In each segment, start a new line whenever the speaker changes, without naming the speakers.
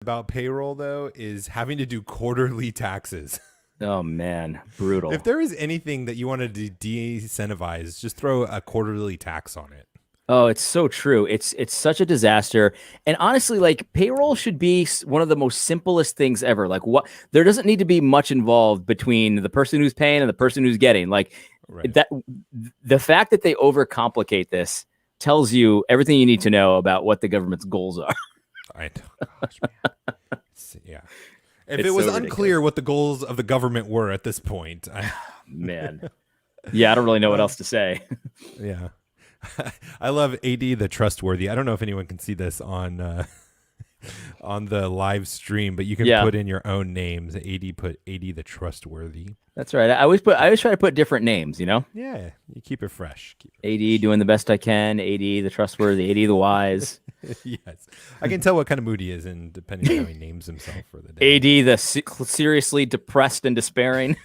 about payroll, though, is having to do quarterly taxes.
Oh man, brutal.
If there is anything that you wanted to de-incentivize, just throw a quarterly tax on it.
Oh, it's so true. It's such a disaster. And honestly, like payroll should be one of the most simplest things ever. Like what there doesn't need to be much involved between the person who's paying and the person who's getting. Like
Right.
that the fact that they overcomplicate this tells you everything you need to know about what the government's goals are.
I know. Gosh, man. Yeah. If
It's
it was
so
unclear
ridiculous.
what the goals of the government were at this point,
Man. Yeah, I don't really know what
well,
else to say.
yeah. I love AD the trustworthy. I don't know if anyone can see this on the live stream, but you can
Yeah,
put in your own names. AD put AD the trustworthy.
that's right. I always try to put different names, you know?
Yeah, you keep it fresh. Keep it
AD
fresh.
doing the best I can, AD the trustworthy, AD the wise.
Yes, I can tell what kind of mood he is, and depending on how he names himself for the day.
AD the seriously depressed and despairing.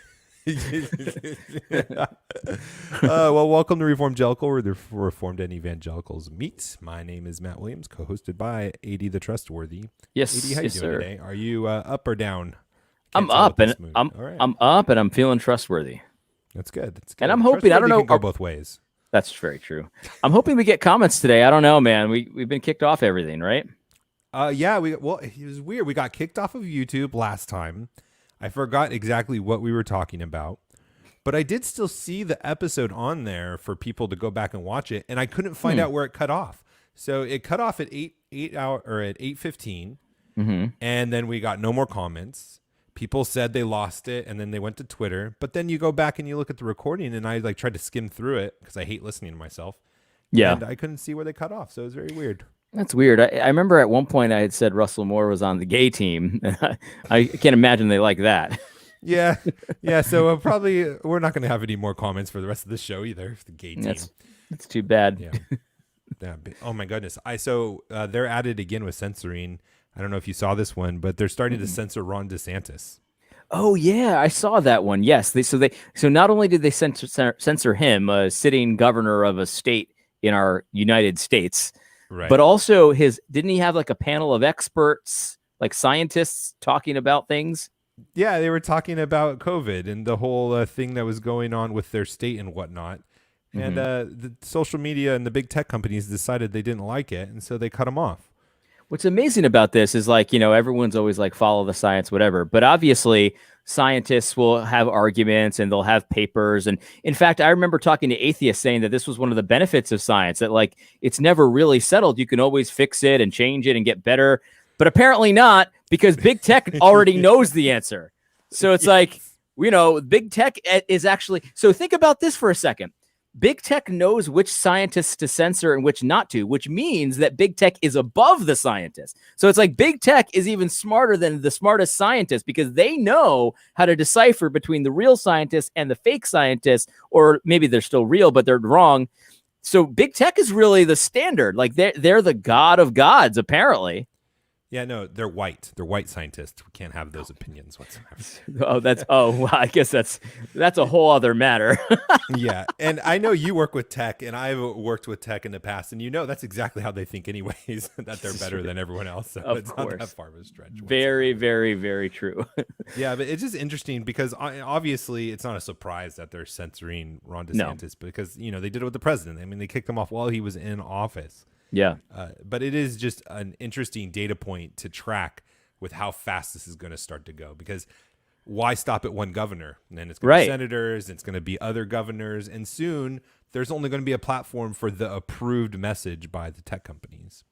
Well, welcome to Reformed Jellicle, where the Reformed and Evangelicals meet. My name is Matt Williams, co-hosted by AD the Trustworthy.
Yes,
AD, how you
yes,
doing
sir.
today? Are you up or down?
I'm
Can't tell with
up and
this mood.
I'm
All right,
I'm up and I'm feeling trustworthy.
that's good. That's
And
good.
I'm hoping I don't
Trustworthy
know.
can go both ways.
That's very true. I'm hoping we get comments today. I don't know, man. We've been kicked off everything, right?
Yeah, it was weird. We got kicked off of YouTube last time. I forgot exactly what we were talking about, but I did still see the episode on there for people to go back and watch it, and I couldn't find out where it cut off. So it cut off at 8 hour or at 8:15,
Mm-hmm.
and then we got no more comments. People said they lost it, and then they went to Twitter. But then you go back and you look at the recording, and I like tried to skim through it because I hate listening to myself,
Yeah,
and I couldn't see where they cut off. So it was very weird.
that's weird. I remember at one point I had said Russell Moore was on the gay team. I can't imagine they like that.
Yeah, yeah. So we're not going to have any more comments for the rest of the show either. The gay team.
That's too bad.
Yeah. Yeah. Oh my goodness. They're at it again with censoring. I don't know if you saw this one, but they're starting to censor Ron DeSantis.
Oh yeah, I saw that one. Yes, so not only did they censor him, a sitting governor of a state in our United States,
Right.
but also didn't he have like a panel of experts, like scientists talking about things?
Yeah, they were talking about COVID and the whole thing that was going on with their state and whatnot. And the social media and the big tech companies decided they didn't like it, and so they cut them off.
What's amazing about this is like, everyone's always like follow the science, whatever. But obviously, scientists will have arguments and they'll have papers. And in fact, I remember talking to atheists saying that this was one of the benefits of science, that like it's never really settled. You can always fix it and change it and get better. But apparently not, because big tech already knows the answer. So it's like, big tech is actually. So think about this for a second. Big tech knows which scientists to censor and which not to, which means that big tech is above the scientists. So it's like big tech is even smarter than the smartest scientists because they know how to decipher between the real scientists and the fake scientists, or maybe they're still real, but they're wrong. So big tech is really the standard. Like they're the god of gods, apparently.
Yeah, no, they're white. They're white scientists. We can't have those opinions whatsoever.
Well, I guess that's a whole other matter.
Yeah, and I know you work with tech, and I've worked with tech in the past, and that's exactly how they think, anyways. That they're better than everyone else. So
Of
it's
course.
not that far of a stretch.
Very, very, very true.
Yeah, but it's just interesting because obviously it's not a surprise that they're censoring Ron DeSantis because they did it with the president. I mean, they kicked him off while he was in office.
Yeah.
But it is just an interesting data point to track with how fast this is going to start to go, because why stop at one governor? And then it's going to be senators, it's going to be other governors, and soon there's only going to be a platform for the approved message by the tech companies.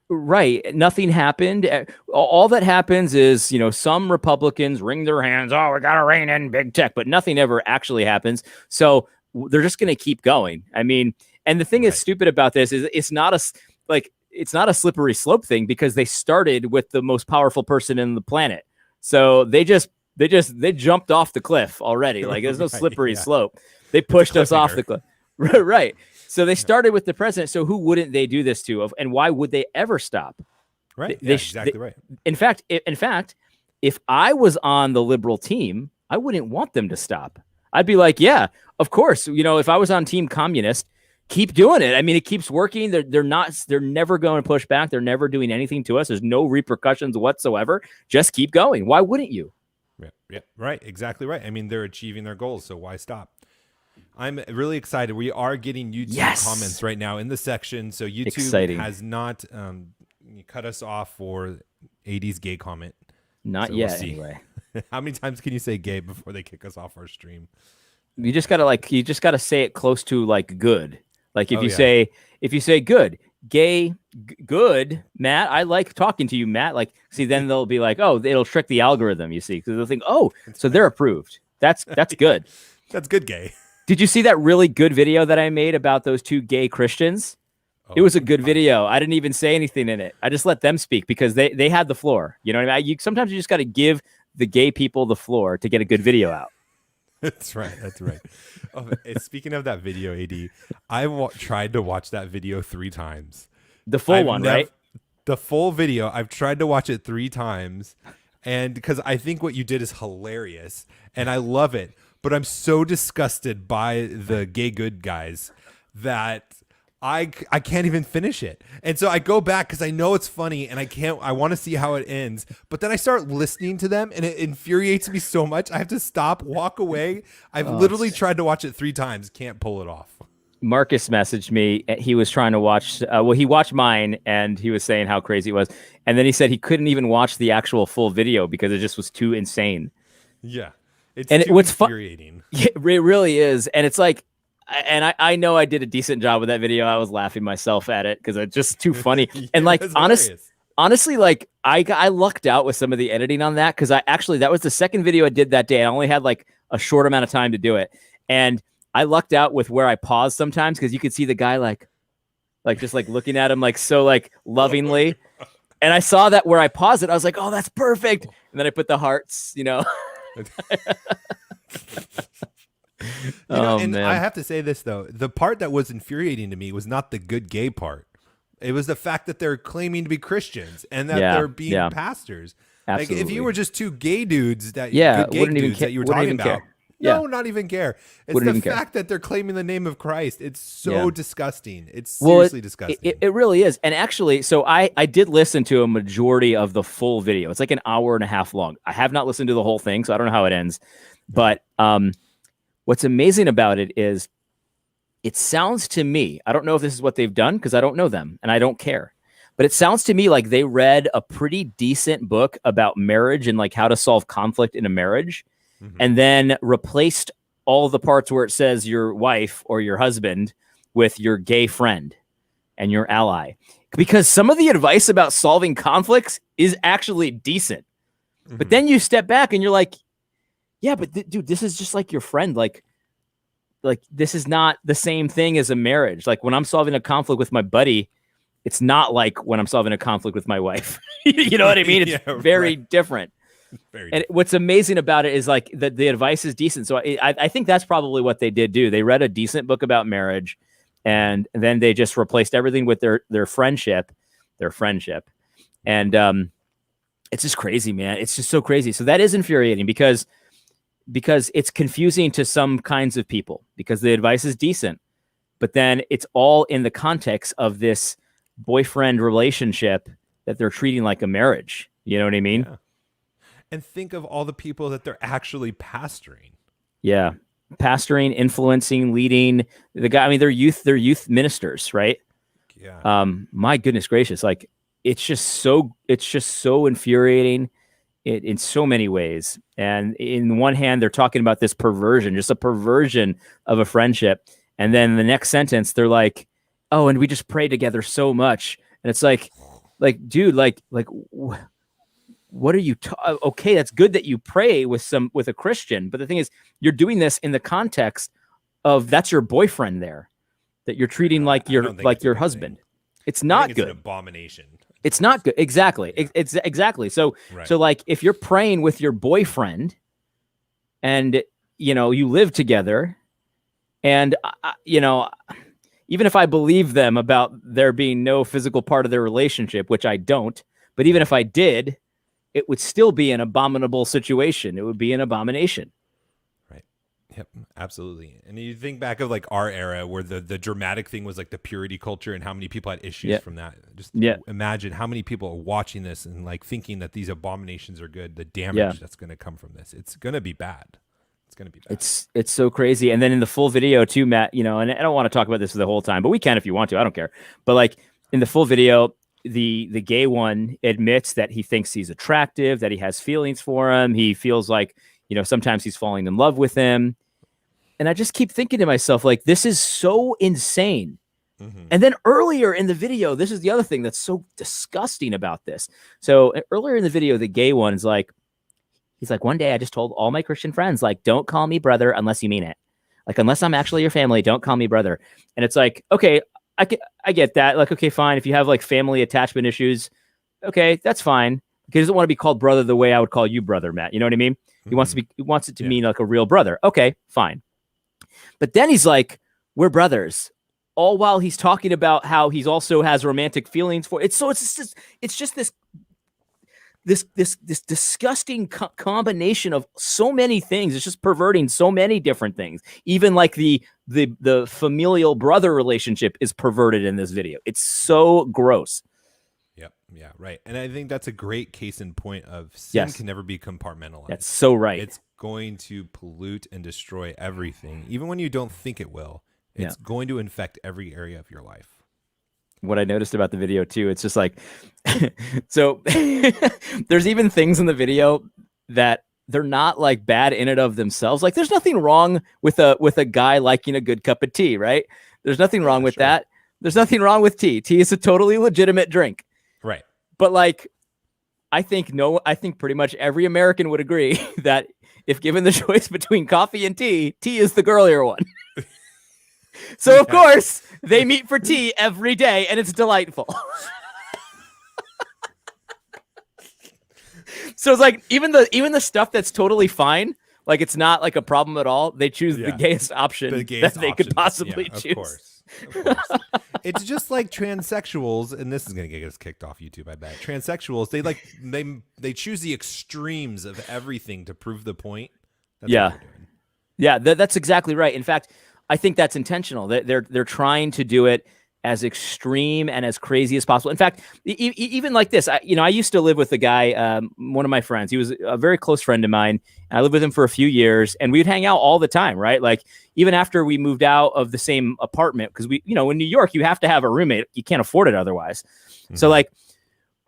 Right. Nothing happened. All that happens is, some Republicans wring their hands. Oh, we got to rein in big tech, but nothing ever actually happens. So they're just going to keep going. I mean, and the thing is stupid about this is it's not a slippery slope thing, because they started with the most powerful person in the planet. So they jumped off the cliff already. Like there's no slippery slope. They pushed us off the cliff. Right. So they started with the president. So who wouldn't they do this to? And why would they ever stop?
Right. Exactly right.
In fact, if I was on the liberal team, I wouldn't want them to stop. I'd be like, yeah, of course. If I was on team communist, keep doing it. I mean, it keeps working. They're never going to push back. They're never doing anything to us. There's no repercussions whatsoever. Just keep going. Why wouldn't you?
Yeah, right. Exactly right. I mean, they're achieving their goals, so why stop? I'm really excited. We are getting YouTube comments right now in the section. So YouTube has not cut us off for 80s gay comment.
Not yet, anyway.
How many times can you say gay before they kick us off our stream?
You just gotta say it close to like good. Like if you say good, gay, good, Matt, I like talking to you, Matt. Like, see, then they'll be like, oh, it'll trick the algorithm, you see, because they'll think, oh, so they're approved. That's good.
That's good gay.
Did you see that really good video that I made about those two gay Christians? It was a good video. I didn't even say anything in it. I just let them speak because they had the floor. You know what I mean? Sometimes you just got to give the gay people the floor to get a good video out.
That's right. Speaking of that video, AD, I tried to watch that video 3 times.
The full one, right?
The full video. I've tried to watch it 3 times, and because I think what you did is hilarious, and I love it. But I'm so disgusted by the gay good guys that I can't even finish it. And so I go back because I know it's funny and I want to see how it ends. But then I start listening to them and it infuriates me so much. I have to stop, walk away. I've literally tried to watch it 3 times. Can't pull it off.
Marcus messaged me. He was trying to watch. He watched mine and he was saying how crazy it was. And then he said he couldn't even watch the actual full video because it just was too insane.
Yeah. It's
what's
infuriating.
It really is. And it's like, and I know I did a decent job with that video. I was laughing myself at it because it's just too funny. And like, honestly, like I lucked out with some of the editing on that because that was the second video I did that day. I only had like a short amount of time to do it. And I lucked out with where I paused sometimes because you could see the guy like just like looking at him like so like lovingly. And I saw that where I paused it, I was like, oh, that's perfect. And then I put the hearts, you know.
Man. I have to say this though, the part that was infuriating to me was not the good gay part. It was the fact that they're claiming to be Christians and that they're being pastors.
Absolutely.
Like if you were just 2 gay dudes that that you were talking about, no, not even care. It's the fact that they're claiming the name of Christ. It's so disgusting. It's seriously disgusting.
It really is. And actually, so I did listen to a majority of the full video. It's like an hour and a half long. I have not listened to the whole thing, so I don't know how it ends. But what's amazing about it is it sounds to me, I don't know if this is what they've done because I don't know them and I don't care. But it sounds to me like they read a pretty decent book about marriage and like how to solve conflict in a marriage. And then replaced all the parts where it says your wife or your husband with your gay friend and your ally. Because some of the advice about solving conflicts is actually decent. But then you step back and you're like, yeah, but dude, this is just like your friend. Like this is not the same thing as a marriage. Like when I'm solving a conflict with my buddy, it's not like when I'm solving a conflict with my wife. You know what I mean? It's very different. And what's amazing about it is like the advice is decent. So I think that's probably what they did do. They read a decent book about marriage and then they just replaced everything with their friendship. And it's just crazy, man. It's just so crazy. So that is infuriating because it's confusing to some kinds of people because the advice is decent, but then it's all in the context of this boyfriend relationship that they're treating like a marriage. You know what I mean?
Yeah. And think of all the people that they're actually pastoring.
Yeah. Pastoring, influencing, leading the guy. I mean, they're youth ministers, right?
Yeah.
My goodness gracious. Like it's just so infuriating in so many ways. And in one hand, they're talking about this perversion, just a perversion of a friendship. And then the next sentence, they're like, oh, and we just pray together so much. And it's like, dude, what are you okay, that's good that you pray with a Christian, but the thing is you're doing this in the context of that's your boyfriend there that you're treating like your husband. It's not good.
It's an abomination.
It's not good. Exactly. It's exactly. So like if you're praying with your boyfriend and you live together and even if I believe them about there being no physical part of their relationship, which I don't, but even if I did, it would still be an abominable situation. It would be an abomination.
Right. Yep, absolutely. And you think back of like our era where the dramatic thing was like the purity culture and how many people had issues
Yeah.
from that. Just
Yeah.
imagine how many people are watching this and like thinking that these abominations are good, the damage
Yeah.
that's going to come from this. It's going to be bad. It's going to be bad.
It's so crazy. And then in the full video too, Matt, you know, and I don't want to talk about this for the whole time, but we can if you want to. I don't care. But like in the full video, the gay one admits that he thinks he's attractive, that he has feelings for him. He feels like, you know, sometimes he's falling in love with him. And I just keep thinking to myself, like, this is so insane.
Mm-hmm.
And then earlier in the video, this is the other thing that's so disgusting about this. So earlier in the video, the gay one is like, he's like, one day I just told all my Christian friends, like, don't call me brother unless you mean it. Like, unless I'm actually your family, don't call me brother. And it's like, okay, I get that. Like, okay, fine. If you have like family attachment issues, okay, that's fine. He doesn't want to be called brother the way I would call you brother, Matt. You know what I mean? He wants it to mean like a real brother. Okay, fine. But then he's like, we're brothers. All while he's talking about how he's also has romantic feelings for it. So it's just this disgusting combination of so many things. It's just perverting so many different things. Even like the familial brother relationship is perverted in this video. It's so gross.
Yep. Yeah. Right. And I think that's a great case in point of sin can never be compartmentalized.
That's so right.
It's going to pollute and destroy everything, even when you don't think it will. It's going to infect every area of your life.
What I noticed about the video too, it's just like, so there's even things in the video that they're not like bad in and of themselves. Like there's nothing wrong with a guy liking a good cup of tea, right? There's nothing wrong with that. There's nothing wrong with tea. Tea is a totally legitimate drink.
Right.
But like, I think pretty much every American would agree that if given the choice between coffee and tea, tea is the girlier one. So of course they meet for tea every day, and it's delightful. So it's like even the stuff that's totally fine, like it's not like a problem at all. They choose the gayest option that they could possibly choose.
Of course. It's just like transsexuals, and this is gonna get us kicked off YouTube, I bet. Transsexuals, they choose the extremes of everything to prove the point. That's what they're doing.
Yeah, that's exactly right. In fact, I think that's intentional. They're trying to do it as extreme and as crazy as possible. In fact, even like this, I used to live with a guy, one of my friends. He was a very close friend of mine. And I lived with him for a few years, and we'd hang out all the time, right? Like even after we moved out of the same apartment, because we, in New York, you have to have a roommate. You can't afford it otherwise. Mm-hmm. So like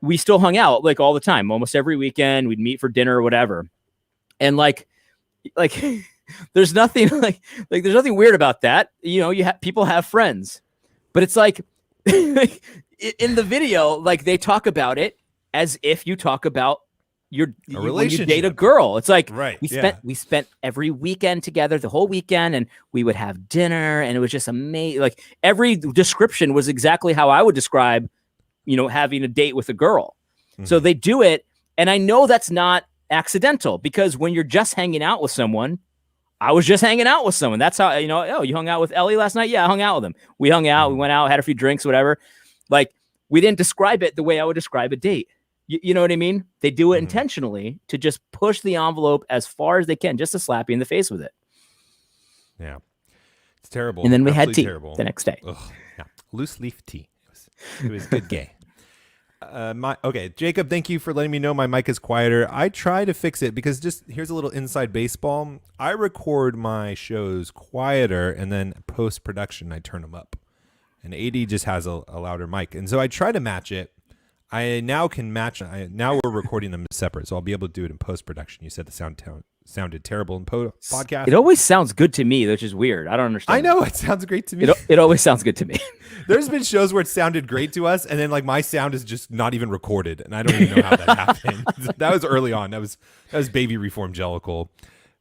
we still hung out like all the time, almost every weekend. We'd meet for dinner or whatever, and like. There's nothing there's nothing weird about that. People have friends, but it's like in the video, like they talk about it as if you talk about when you date a girl. It's like we spent every weekend together, the whole weekend, and we would have dinner, and it was just amazing. Like every description was exactly how I would describe, having a date with a girl. Mm-hmm. So they do it, and I know that's not accidental, because when you're just hanging out with someone, I was just hanging out with someone. That's how, you hung out with Ellie last night? Yeah, I hung out with him. We hung out, we went out, had a few drinks, whatever. Like, we didn't describe it the way I would describe a date. You know what I mean? They do it intentionally to just push the envelope as far as they can, just to slap you in the face with it.
Yeah. It's terrible.
And then we had tea the next day.
Ugh, yeah. Loose leaf tea. It was good gay. Okay, Jacob, thank you for letting me know my mic is quieter. I try to fix it because here's a little inside baseball. I record my shows quieter, and then post-production I turn them up. And AD just has a louder mic. And so I try to match it. I now can match. Now we're recording them separate, so I'll be able to do it in post-production. You said the sounded terrible in podcast.
It always sounds good to me, which is weird. I don't understand.
I know, it sounds great to me.
It always sounds good to me.
There's been shows where it sounded great to us, and then like my sound is just not even recorded, and I don't even know how that happened. That was early on. That was baby reform jellicle.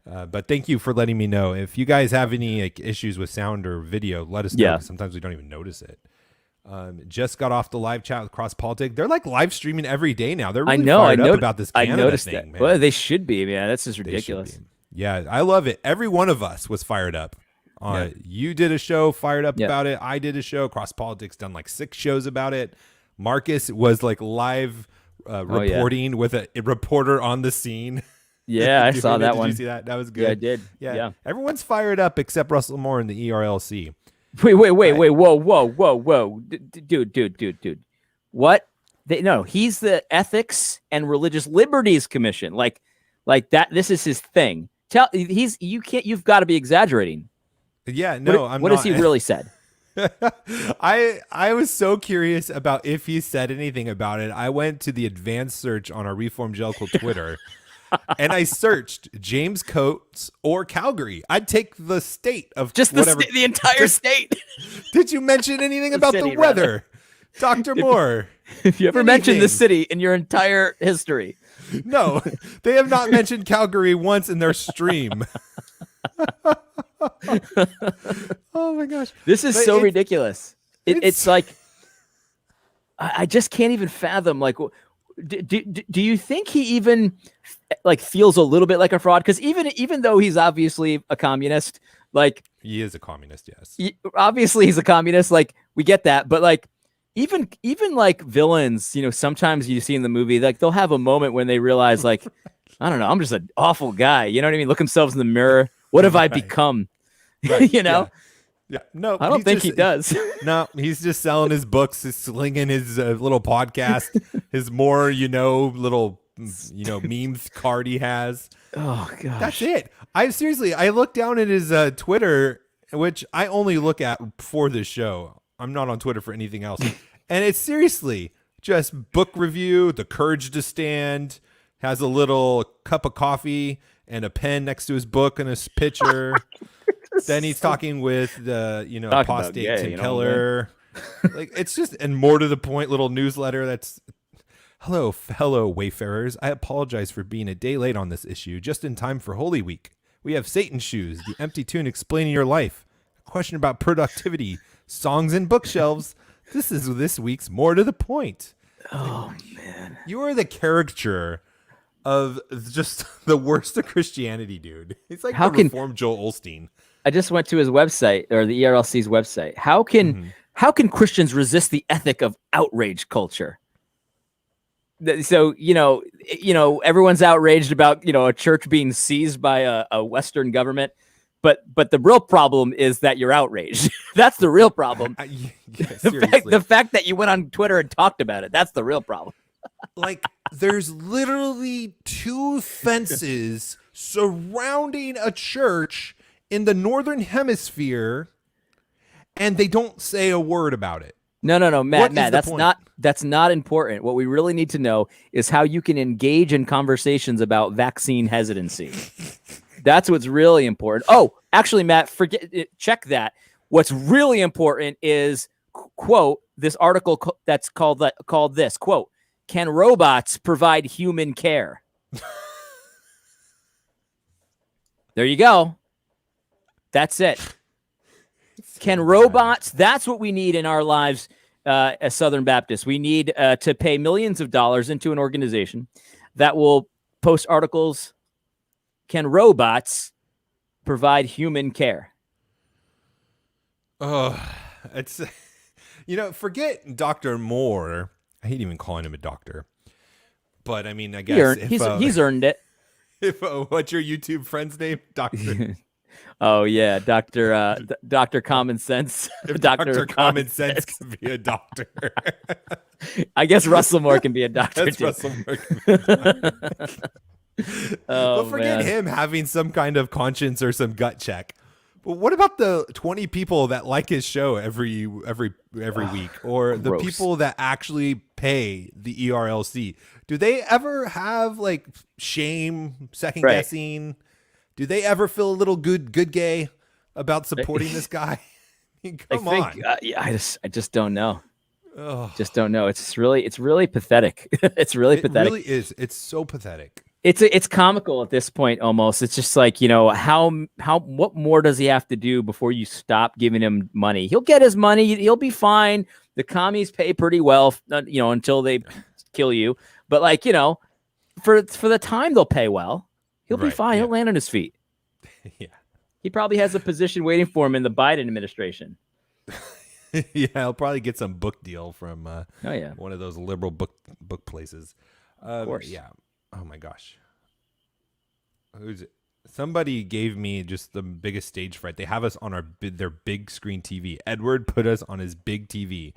But thank you for letting me know. If you guys have any issues with sound or video, let us know. Yeah. Sometimes we don't even notice it. Just got off the live chat with Cross Politic. They're like live streaming every day now. They're really fired up about this Canada
I noticed
thing,
that.
man.
Well, they should be, man. That's just ridiculous.
Yeah, I love it. Every one of us was fired up. You did a show fired up about it. I did a show. Cross Politics done like 6 shows about it. Marcus was like live reporting with a reporter on the scene.
Yeah, I saw that
Did you
one.
see that? That was
Yeah, I
good.
did.
Yeah.
Yeah.
Everyone's fired up except Russell Moore and the ERLC.
Wait,
I,
whoa, dude. What? No, he's the Ethics and Religious Liberties Commission. Like that. This is his thing. You've got to be exaggerating.
yeah, no, I'm
What has
not.
he really said?
I was so curious about if he said anything about it. I went to the advanced search on our Reformgelical Twitter and I searched James Coates or Calgary. I'd take the state of
Just
whatever.
the entire state.
Did you mention anything about
city,
the weather? Dr. Moore.
If you ever mentioned the city in your entire history.
No, they have not mentioned Calgary once in their stream. Oh my gosh.
This is so ridiculous. It's like, I just can't even fathom. Like, do you think he even like feels a little bit like a fraud? Because even though he's obviously a communist, like
he is a communist, yes.
Obviously he's a communist. Like we get that, but like even like villains, you know, sometimes you see in the movie, like they'll have a moment when they realize, like, I don't know, I'm just an awful guy. You know what I mean? Look themselves in the mirror. What have I become?
Right.
You know?
Yeah. No,
I don't think he does.
No, he's just selling his books, he's slinging his little podcast, his more, little, memes card he has.
Oh gosh.
That's it. I looked down at his Twitter, which I only look at for this show. I'm not on Twitter for anything else. And it's seriously just book review, The Courage to Stand, has a little cup of coffee and a pen next to his book and his picture. Then he's talking with the, apostate Tim Keller. Like, it's just, and more to the point, little newsletter that's, hello, fellow wayfarers. I apologize for being a day late on this issue, just in time for Holy Week. We have Satan's Shoes, the empty tune explaining your life, a question about productivity, songs and bookshelves. This is this week's more to the point.
Oh, man.
You are the caricature of just the worst of Christianity, dude. It's like Reformed Joel Osteen.
I just went to his website, or the ERLC's website. How can Christians resist the ethic of outrage culture? So, everyone's outraged about, a church being seized by a Western government. But the real problem is that you're outraged. That's the real problem. The fact that you went on Twitter and talked about it, that's the real problem.
Like, there's literally 2 fences surrounding a church in the Northern Hemisphere, and they don't say a word about it.
No, Matt, that's not important. What we really need to know is how you can engage in conversations about vaccine hesitancy. That's what's really important. Oh, actually, Matt, check that. What's really important is, quote, this article that's called this, quote, can robots provide human care? There you go. That's it. Can robots, that's what we need in our lives as Southern Baptists. We need to pay millions of dollars into an organization that will post articles. Can robots provide human care?
Oh, it's, forget Dr. Moore. I hate even calling him a doctor. But, I mean, I guess
he's earned it.
What's your YouTube friend's name? Doctor.
Oh, yeah. Dr. Common Sense.
Dr. Common Sense can be a doctor.
I guess Russell Moore can be a doctor.
That's
too.
Russell Moore can be a doctor. But forget him having some kind of conscience or some gut check. But what about the 20 people that like his show every week, or the people that actually pay the ERLC? Do they ever have like shame, second guessing? Do they ever feel a little good gay about supporting this guy? I mean, come on.
I just don't know. Just don't know. It's really pathetic. It's really pathetic.
It really is. It's so pathetic.
It's comical at this point almost. It's just like, what more does he have to do before you stop giving him money? He'll get his money. He'll be fine. The commies pay pretty well, until they kill you. But like, for the time they'll pay well. He'll be fine. Yeah. He'll land on his feet.
Yeah.
He probably has a position waiting for him in the Biden administration.
Yeah, he'll probably get some book deal from one of those liberal book places.
Of course.
Yeah. Oh my gosh. who's it? Somebody gave me just the biggest stage fright. They have us on their big screen TV. Edward put us on his big TV.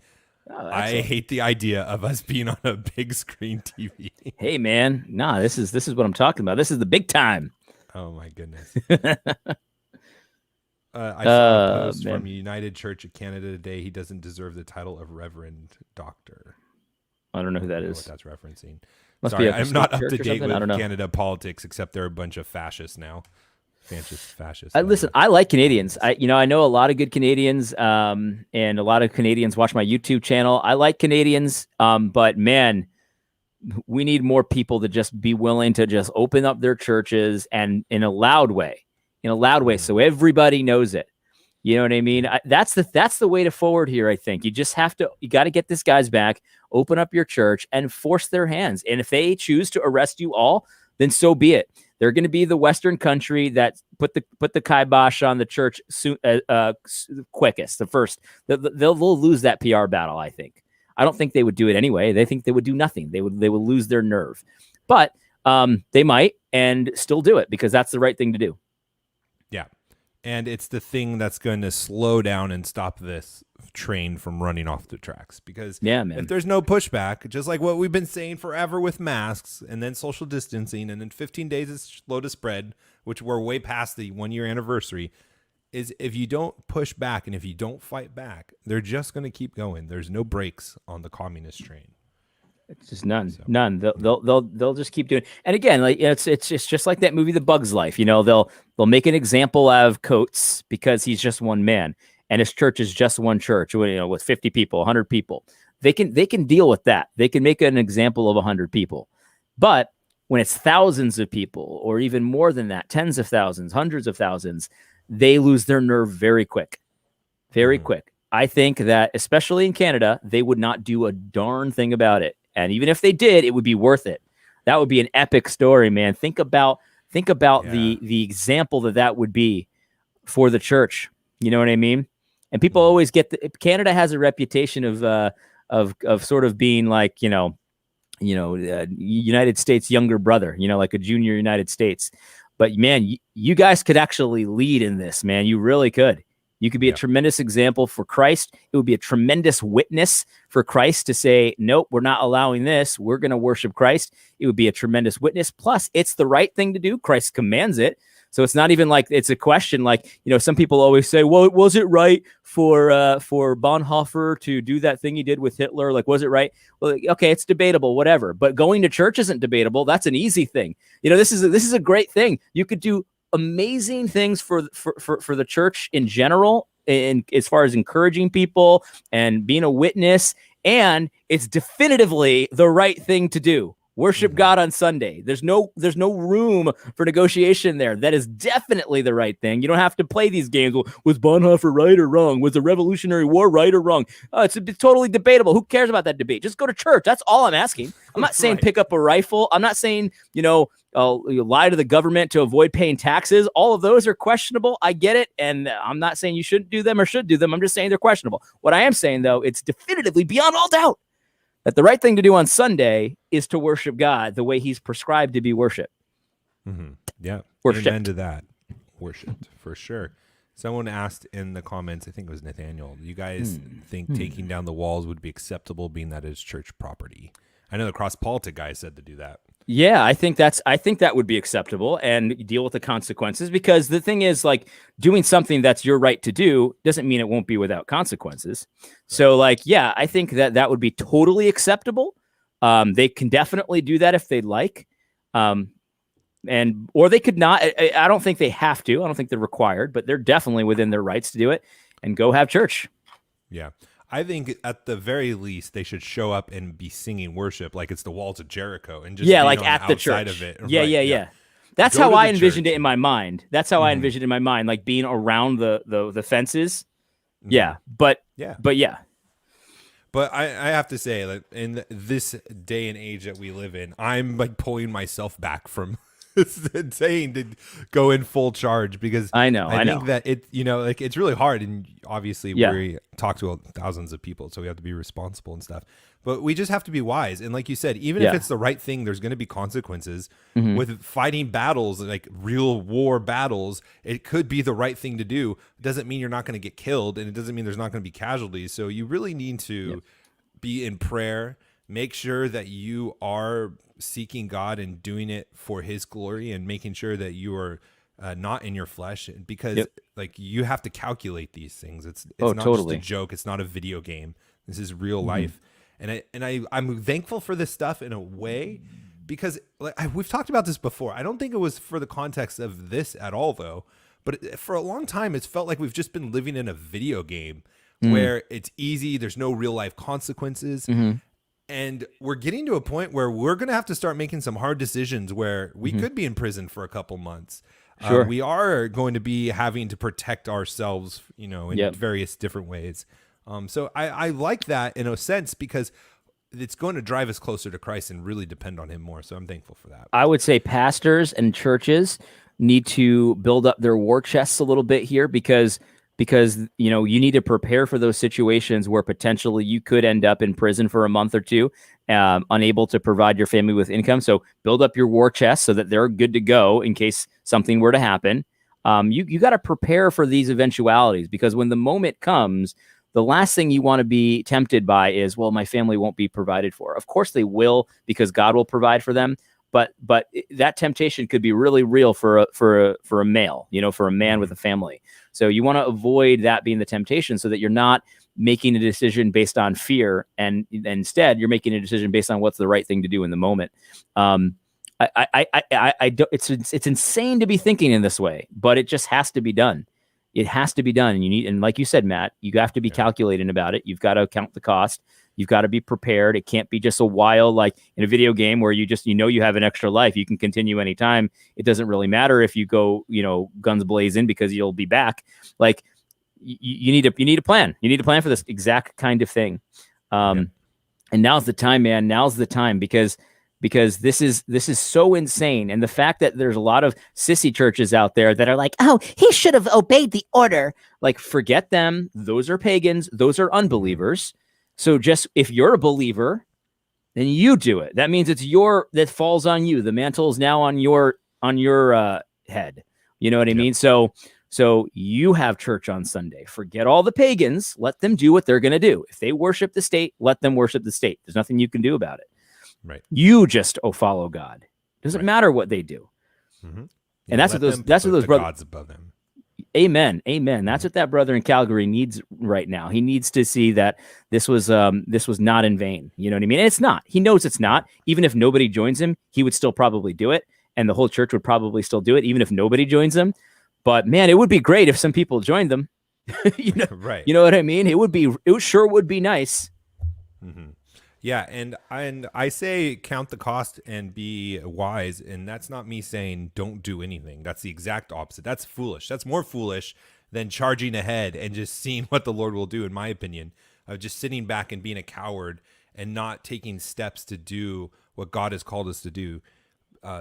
Oh,
I hate the idea of us being on a big screen TV.
Hey man, nah, this is what I'm talking about. This is the big time.
Oh my goodness. I saw a post from United Church of Canada today. He doesn't deserve the title of Reverend Doctor.
I don't know who that is.
What that's referencing.
Must
Sorry,
be
I'm not up to date with
I don't know.
Canada politics, except they're a bunch of fascists now. Fascists.
Listen, I like Canadians. I know a lot of good Canadians, and a lot of Canadians watch my YouTube channel. I like Canadians, but man, we need more people to just be willing to just open up their churches and in a loud way, so everybody knows it. You know what I mean? That's the way to forward here. I think you got to get these guys back, open up your church, and force their hands. And if they choose to arrest you all, then so be it. They're going to be the Western country that put the kibosh on the church quickest, the first. They'll lose that PR battle. I think. I don't think they would do it anyway. They think they would do nothing. They would lose their nerve, but they might and still do it because that's the right thing to do.
Yeah. And it's the thing that's going to slow down and stop this train from running off the tracks. Because if there's no pushback, just like what we've been saying forever with masks and then social distancing, and then 15 days is slow to spread, which we're way past the 1-year anniversary, is if you don't push back and if you don't fight back, they're just going to keep going. There's no brakes on the communist train.
It's just none. They'll just keep doing. And again, like it's just like that movie, The Bug's Life. They'll make an example out of Coates because he's just one man, and his church is just one church. With 50 people, 100 people, they can deal with that. They can make an example of 100 people, but when it's thousands of people, or even more than that, tens of thousands, hundreds of thousands, they lose their nerve very quick, very quick. I think that especially in Canada, they would not do a darn thing about it. And even if they did, it would be worth it. That would be an epic story, man. Think about the example that would be for the church. You know what I mean? And people always Canada has a reputation of sort of being like, United States younger brother, like a junior United States. But man, you guys could actually lead in this, man. You really could. You could be a tremendous example for Christ. It would be a tremendous witness for Christ to say, nope, we're not allowing this. We're going to worship Christ. It would be a tremendous witness. Plus, it's the right thing to do. Christ commands it. So it's not even like it's a question like, some people always say, well, was it right for Bonhoeffer to do that thing he did with Hitler? Like, was it right? Well, okay, it's debatable, whatever. But going to church isn't debatable. That's an easy thing. This is a great thing. You could do amazing things for the church in general, and as far as encouraging people and being a witness, and it's definitively the right thing to do. Worship God on Sunday. There's no room for negotiation there. That is definitely the right thing. You don't have to play these games. Well, was Bonhoeffer right or wrong? Was the Revolutionary War right or wrong? It's totally debatable. Who cares about that debate? Just go to church. That's all I'm asking. I'm not saying pick up a rifle. I'm not saying, you lie to the government to avoid paying taxes. All of those are questionable. I get it. And I'm not saying you shouldn't do them or should do them. I'm just saying they're questionable. What I am saying, though, it's definitively beyond all doubt that the right thing to do on Sunday is to worship God the way he's prescribed to be worshiped.
Yeah.
Worshipped.
Amen to that. Worshipped, for sure. Someone asked in the comments, I think it was Nathaniel, do you guys think taking down the walls would be acceptable, being that it's church property? I know the cross-politic guy said to do that.
Yeah, I think that would be acceptable and deal with the consequences, because the thing is, like, doing something that's your right to do doesn't mean it won't be without consequences. Right. So I think that would be totally acceptable. They can definitely do that if they'd like. Or they could not. I don't think they have to. I don't think they're required, but they're definitely within their rights to do it and go have church.
Yeah. I think at the very least they should show up and be singing worship like it's the walls of Jericho, and just
like at the church
of it.
Yeah. That's how I envisioned it in my mind. I envisioned it in my mind, like being around the fences. Yeah, but yeah.
But I have to say, like, in this day and age that we live in, I'm like pulling myself back from It's insane to go in full charge because
I know,
I
I
think
know.
that like it's really hard. And obviously
Yeah.
we talk to thousands of people, so we have to be responsible and stuff. But we just have to be wise. And like you said, even if
Yeah.
it's the right thing, there's going to be consequences
Hmm.
with fighting battles, like real war battles. It could be the right thing to do. It doesn't mean you're not going to get killed, and it doesn't mean there's not going to be casualties. So you really need
Yep.
to be in prayer. Make sure that you are seeking God and doing it for His glory, and making sure that you are not in your flesh, because
Yep.
like you have to calculate these things. It's
Oh,
not just a
totally.
joke. It's not a video game. This is real
Hmm.
life, and I'm thankful for this stuff in a way, because like we've talked about this before. I don't think it was for the context of this at all, though. But for a long time, it's felt like we've just been living in a video game
Mm.
where it's easy. There's no real life consequences.
Hmm.
And we're getting to a point where we're going to have to start making some hard decisions where we
Hmm.
could be in prison for a couple months.
Sure.
We are going to be having to protect ourselves, in
Yep.
various different ways. So I like that in a sense, because it's going to drive us closer to Christ and really depend on Him more. So I'm thankful for that.
I would say pastors and churches need to build up their war chests a little bit here, because you need to prepare for those situations where potentially you could end up in prison for a month or two, unable to provide your family with income. So build up your war chest so that they're good to go in case something were to happen. You got to prepare for these eventualities, because when the moment comes, the last thing you want to be tempted by is, well, my family won't be provided for. Of course they will, because God will provide for them. But that temptation could be really real for a male, for a man with a family. So you want to avoid that being the temptation, so that you're not making a decision based on fear, and instead you're making a decision based on what's the right thing to do in the moment. I don't, it's insane to be thinking in this way, but it just has to be done. It has to be done. And like you said, Matt, you have to be calculating about it. You've got to count the cost. You've got to be prepared. It can't be just a while, like in a video game where you have an extra life. You can continue anytime. It doesn't really matter if you go, guns blazing, because you'll be back. Like you need a plan. You need a plan for this exact kind of thing. And now's the time, man. Now's the time, because this is so insane. And the fact that there's a lot of sissy churches out there that are like, oh, he should have obeyed the order. Like, forget them. Those are pagans. Those are unbelievers. So just, if you're a believer, then you do it. That means that falls on you. The mantle is now on your head. You know what I mean? So you have church on Sunday. Forget all the pagans. Let them do what they're going to do. If they worship the state, let them worship the state. There's nothing you can do about it.
Right.
You just follow God. Doesn't matter what they do.
Mm-hmm.
And that's what those brothers.
Gods above them.
Amen. Amen. That's what that brother in Calgary needs right now. He needs to see that this was not in vain. You know what I mean? And it's not. He knows it's not. Even if nobody joins him, he would still probably do it, and the whole church would probably still do it, even if nobody joins them. But man, it would be great if some people joined them.
Right.
You know what I mean? It sure would be nice.
Mm-hmm. Yeah, and I say count the cost and be wise, and that's not me saying don't do anything. That's the exact opposite. That's foolish. That's more foolish than charging ahead and just seeing what the Lord will do, in my opinion, of just sitting back and being a coward and not taking steps to do what God has called us to do.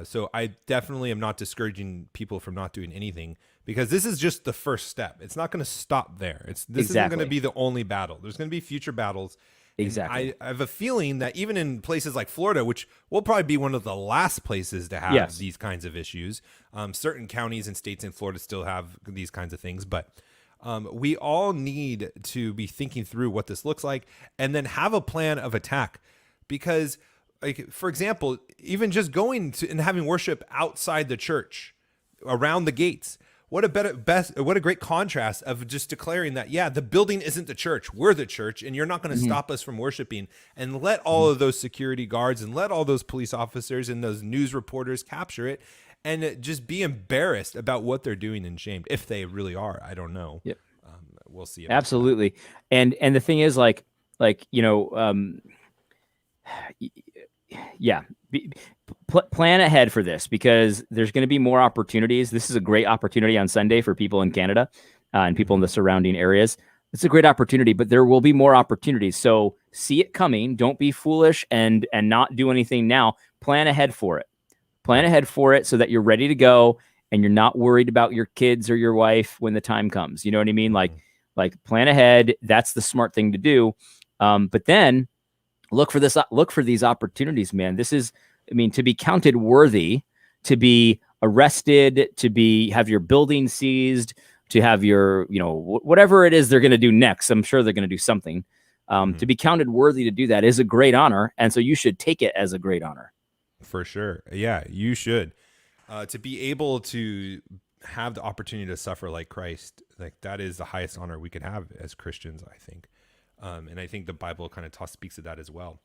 So I definitely am not discouraging people from not doing anything, because this is just the first step. It's not going to stop there. This isn't going to be the only battle. There's going to be future battles.
Exactly.
I have a feeling that even in places like Florida, which will probably be one of the last places to have these kinds of issues, certain counties and states in Florida still have these kinds of things. But we all need to be thinking through what this looks like, and then have a plan of attack. Because, like, for example, even just going to and having worship outside the church, around the gates. What a great contrast of just declaring that, the building isn't the church. We're the church, and you're not going to stop us from worshiping. And let all of those security guards and let all those police officers and those news reporters capture it, and just be embarrassed about what they're doing and shamed, if they really are. I don't know.
Yep.
We'll see.
Absolutely. And the thing is, plan ahead for this, because there's going to be more opportunities. This is a great opportunity on Sunday for people in Canada and people in the surrounding areas. It's a great opportunity, but there will be more opportunities. So see it coming. Don't be foolish and not do anything now. Plan ahead for it. Plan ahead for it so that you're ready to go and you're not worried about your kids or your wife when the time comes. You know what I mean? Like plan ahead. That's the smart thing to do. But then look for these opportunities, man. This is, I mean, to be counted worthy, to be arrested, to have your building seized, to have your, whatever it is they're going to do next. I'm sure they're going to do something. To be counted worthy to do that is a great honor. And so you should take it as a great honor.
For sure. Yeah, you should. To be able to have the opportunity to suffer like Christ, like that is the highest honor we could have as Christians, I think. And I think the Bible kind of speaks of that as well.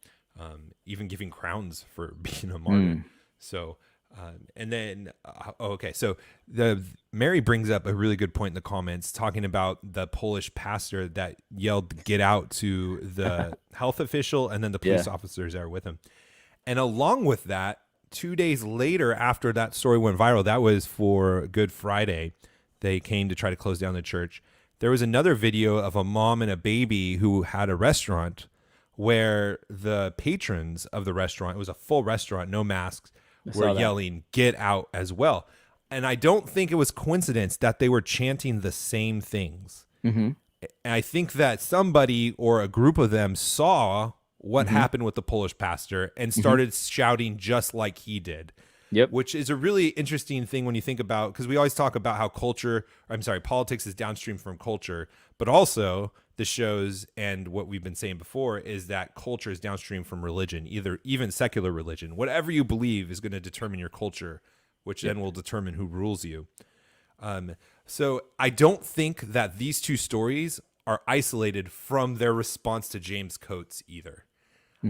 Even giving crowns for being a martyr. So, and then, okay. So Mary brings up a really good point in the comments talking about the Polish pastor that yelled, "Get out" to the health official and then the police officers that are with him. And along with that, 2 days later after that story went viral, that was for Good Friday, they came to try to close down the church. There was another video of a mom and a baby who had a restaurant where the patrons of the restaurant, it was a full restaurant, no masks, were yelling, "Get out" as well. And I don't think it was coincidence that they were chanting the same things. And I think that somebody or a group of them saw what happened with the Polish pastor and started shouting just like he did. Which is a really interesting thing when you think about, because we always talk about how politics is downstream from culture, but also the shows and what we've been saying before is that culture is downstream from religion, even secular religion. Whatever you believe is going to determine your culture, which then will determine who rules you. So I don't think that these two stories are isolated from their response to James Coates either.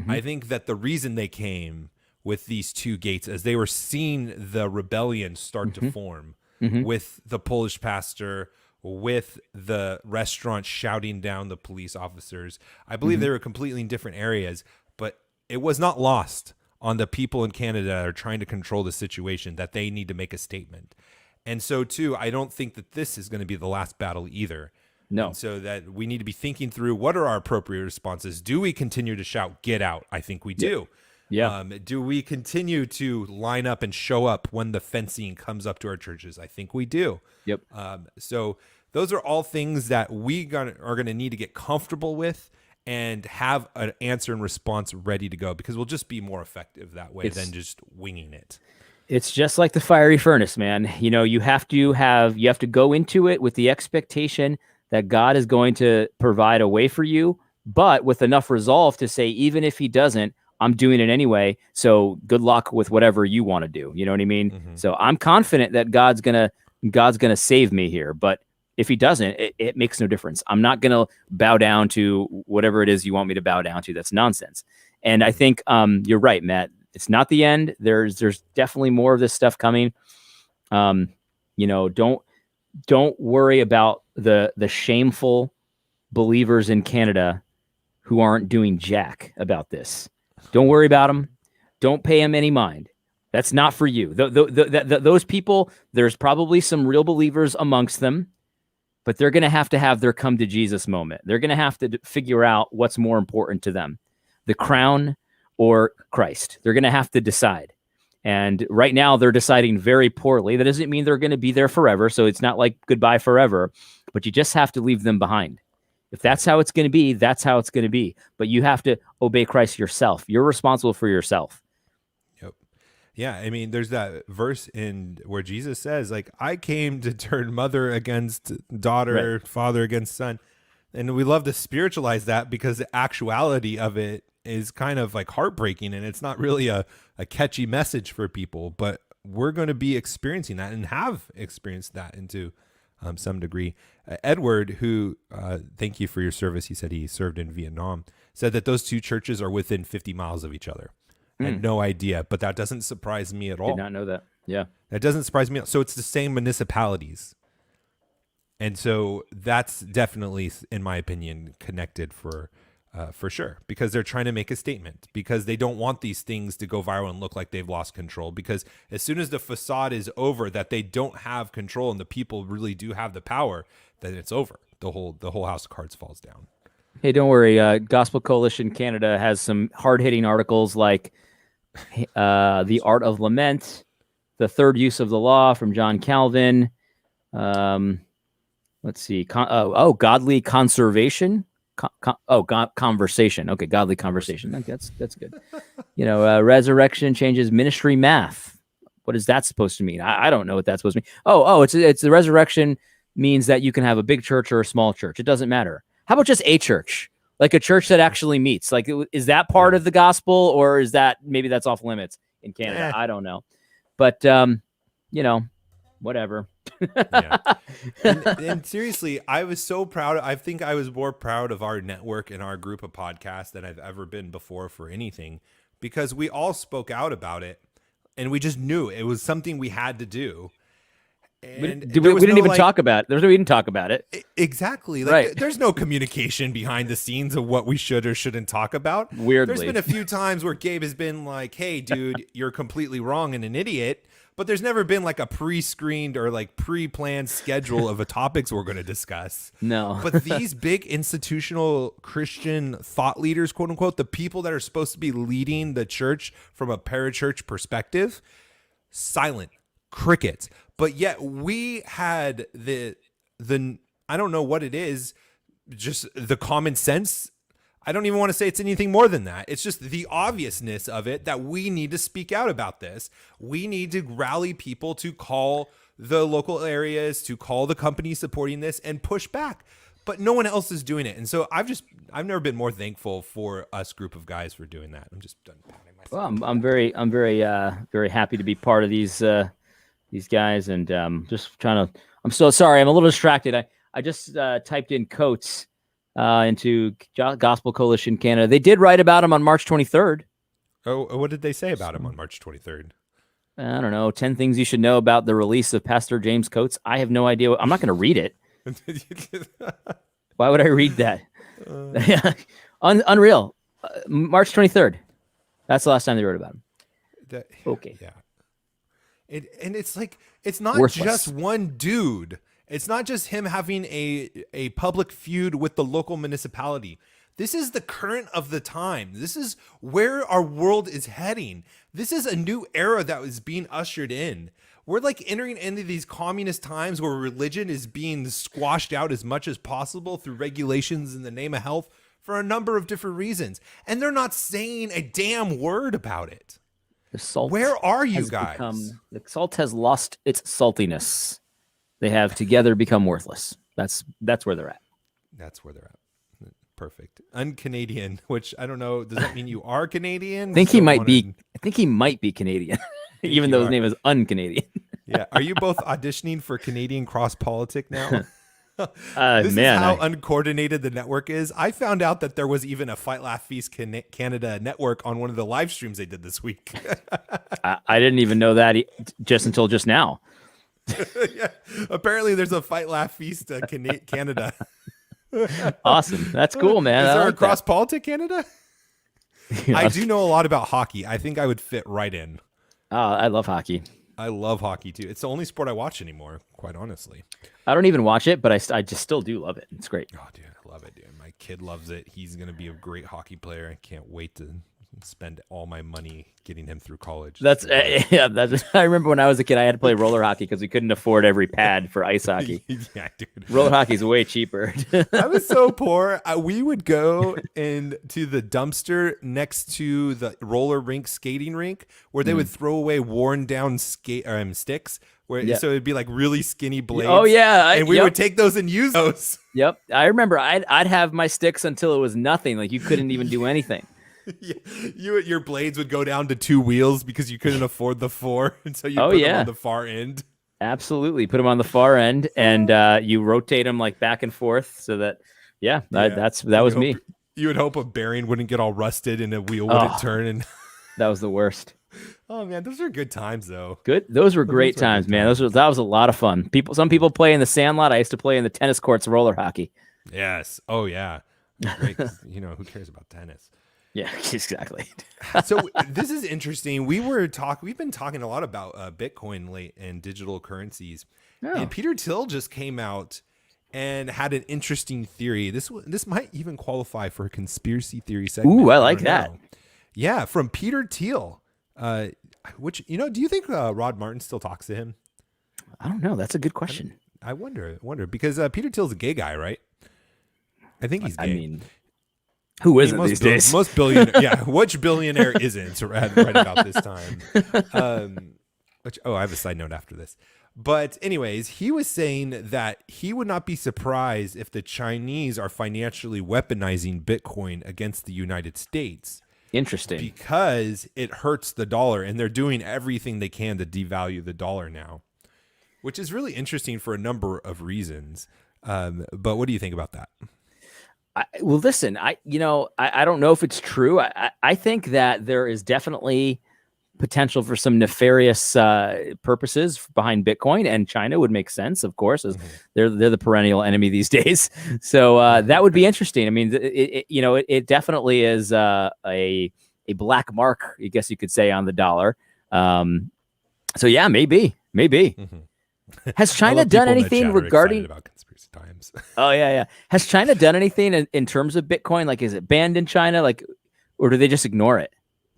I think that the reason they came with these two gates as they were seeing the rebellion start to form with the Polish pastor, with the restaurant shouting down the police officers. I believe they were completely in different areas, but it was not lost on the people in Canada that are trying to control the situation that they need to make a statement. And so too, I don't think that this is going to be the last battle either.
No.
And so that we need to be thinking through what are our appropriate responses. Do we continue to shout, "Get out"? I think we do. Do we continue to line up and show up when the fencing comes up to our churches? I think we do. So those are all things that we are going to need to get comfortable with and have an answer and response ready to go, because we'll just be more effective that way than just winging it.
It's just like the fiery furnace, man. You have to go into it with the expectation that God is going to provide a way for you, but with enough resolve to say, even if he doesn't, I'm doing it anyway. So good luck with whatever you want to do. You know what I mean? So I'm confident that God's gonna save me here. But if he doesn't, it makes no difference. I'm not gonna bow down to whatever it is you want me to bow down to. That's nonsense. And I think you're right, Matt. It's not the end. There's definitely more of this stuff coming. Don't worry about the shameful believers in Canada who aren't doing jack about this. Don't worry about them. Don't pay them any mind. That's not for you. Those people, there's probably some real believers amongst them, but they're going to have their come to Jesus moment. They're going to have to figure out what's more important to them, the crown or Christ. They're going to have to decide. And right now they're deciding very poorly. That doesn't mean they're going to be there forever. So it's not like goodbye forever, but you just have to leave them behind. If that's how it's going to be, that's how it's going to be. But you have to obey Christ yourself. You're responsible for yourself.
Yep. Yeah. I mean, there's that verse in where Jesus says, like, I came to turn mother against daughter, father against son. And we love to spiritualize that because the actuality of it is kind of like heartbreaking, and it's not really a catchy message for people, but we're going to be experiencing that and have experienced that into some degree. Edward, who, thank you for your service, he said he served in Vietnam, said that those two churches are within 50 miles of each other. I had no idea, but that doesn't surprise me at all.
Did not know that. Yeah.
That doesn't surprise me. So it's the same municipalities. And so that's definitely, in my opinion, connected for sure, because they're trying to make a statement, because they don't want these things to go viral and look like they've lost control, because as soon as the facade is over that they don't have control and the people really do have the power, then it's over. The whole house of cards falls down.
Hey, don't worry. Gospel Coalition Canada has some hard-hitting articles like The Art of Lament, The Third Use of the Law from John Calvin. Let's see. Godly Conservation. Conversation. Okay, Godly Conversation. That's good. Resurrection Changes Ministry Math. What is that supposed to mean? I don't know what that's supposed to mean. It's the resurrection means that you can have a big church or a small church. It doesn't matter. How about just a church? Like a church that actually meets. Like, is that part of the gospel, or is that maybe that's off limits in Canada? I don't know. But whatever.
Yeah. And seriously, I was so proud. I think I was more proud of our network and our group of podcasts than I've ever been before for anything, because we all spoke out about it and we just knew it was something we had to do. And
we didn't even talk about it. We didn't talk about it.
Exactly.
Right.
There's no communication behind the scenes of what we should or shouldn't talk about.
Weirdly.
There's been a few times where Gabe has been like, hey, dude, you're completely wrong and an idiot. But there's never been like a pre-screened or like pre-planned schedule of the topics we're going to discuss.
No.
But these big institutional Christian thought leaders, quote unquote, the people that are supposed to be leading the church from a parachurch perspective, silent, crickets. But yet we had the I don't know what it is, just the common sense. I don't even want to say it's anything more than that. It's just the obviousness of it that we need to speak out about this. We need to rally people to call the local areas, to call the companies supporting this and push back. But no one else is doing it. And so I've never been more thankful for us group of guys for doing that. I'm just done patting myself.
Well, I'm very happy to be part of these guys, and just trying to. I'm so sorry. I'm a little distracted. I just typed in Coates into Gospel Coalition Canada. They did write about him on March 23rd.
Oh, what did they say about him on March 23rd?
I don't know. 10 things you should know about the release of Pastor James Coates. I have no idea. I'm not going to read it. Why would I read that? Unreal. March 23rd. That's the last time they wrote about him. Okay.
Yeah. And it's like, it's not
Worthless.
just one dude. It's not just him having a public feud with the local municipality. This is the current of the time. This is where our world is heading. This is a new era that was being ushered in. We're like entering into these communist times where religion is being squashed out as much as possible through regulations in the name of health for a number of different reasons. And they're not saying a damn word about it.
The salt.
Where are you guys?
The salt has lost its saltiness. They have together become worthless. That's where they're at.
That's where they're at. Perfect. Un-Canadian, which I don't know. Does that mean you are Canadian?
I think he might be Canadian, even though his name is Un-Canadian.
Yeah. Are you both auditioning for Canadian Cross Politic now?
This
is how uncoordinated the network is. I found out that there was even a Fight Laugh Feast Canada network on one of the live streams they did this week.
I didn't even know that just until just now.
Yeah. Apparently there's a Fight Laugh Feast Canada.
Awesome. That's cool, man.
Is there
like
a Cross Politic Canada? I do know a lot about hockey. I think I would fit right in.
I love hockey.
I love hockey too. It's the only sport I watch anymore, quite honestly.
I don't even watch it, but I just still do love it. It's great.
Oh, dude, I love it, dude. My kid loves it. He's going to be a great hockey player. I can't wait to spend all my money getting him through college.
That's I remember when I was a kid, I had to play roller hockey because we couldn't afford every pad for ice hockey.
Yeah, dude.
Roller hockey's way cheaper.
I was so poor. We would go into the dumpster next to the roller rink, skating rink, where they would throw away worn down sticks. So it'd be like really skinny blades.
Oh yeah,
and we would take those and use those.
Yep, I remember. I'd have my sticks until it was nothing. Like you couldn't even do anything.
Yeah. Your blades would go down to 2 wheels because you couldn't afford the 4, and so you put them on the far end.
Absolutely, put them on the far end, and you rotate them like back and forth so that that was me.
You would hope a bearing wouldn't get all rusted and a wheel wouldn't turn. And
that was the worst.
Oh man, those are good times though.
Those were great times, man. That was a lot of fun. Some people play in the sandlot. I used to play in the tennis courts, roller hockey.
Yes. Oh yeah. Great. Who cares about tennis?
Yeah, exactly.
So this is interesting. We've been talking a lot about Bitcoin late and digital currencies. Oh. And Peter Thiel just came out and had an interesting theory. This might even qualify for a conspiracy theory segment.
Ooh, I like that.
Yeah, from Peter Thiel. Uh, which do you think Rod Martin still talks to him?
I don't know. That's a good question.
I wonder because Peter Thiel's a gay guy, right? I think he's gay.
I mean, who isn't these days?
Most billionaire, yeah. Which billionaire isn't right about this time? I have a side note after this. But anyways, he was saying that he would not be surprised if the Chinese are financially weaponizing Bitcoin against the United States.
Interesting.
Because it hurts the dollar, and they're doing everything they can to devalue the dollar now, which is really interesting for a number of reasons. But what do you think about that?
Well, listen, I don't know if it's true. I think that there is definitely potential for some nefarious purposes behind Bitcoin, and China would make sense, of course, as they're the perennial enemy these days. So that would be interesting. I mean, it definitely is a black mark, I guess you could say, on the dollar. So yeah, maybe. Has China done anything regarding
about conspiracy times?
Oh yeah. Has China done anything in terms of Bitcoin? Like, is it banned in China? Like, or do they just ignore it?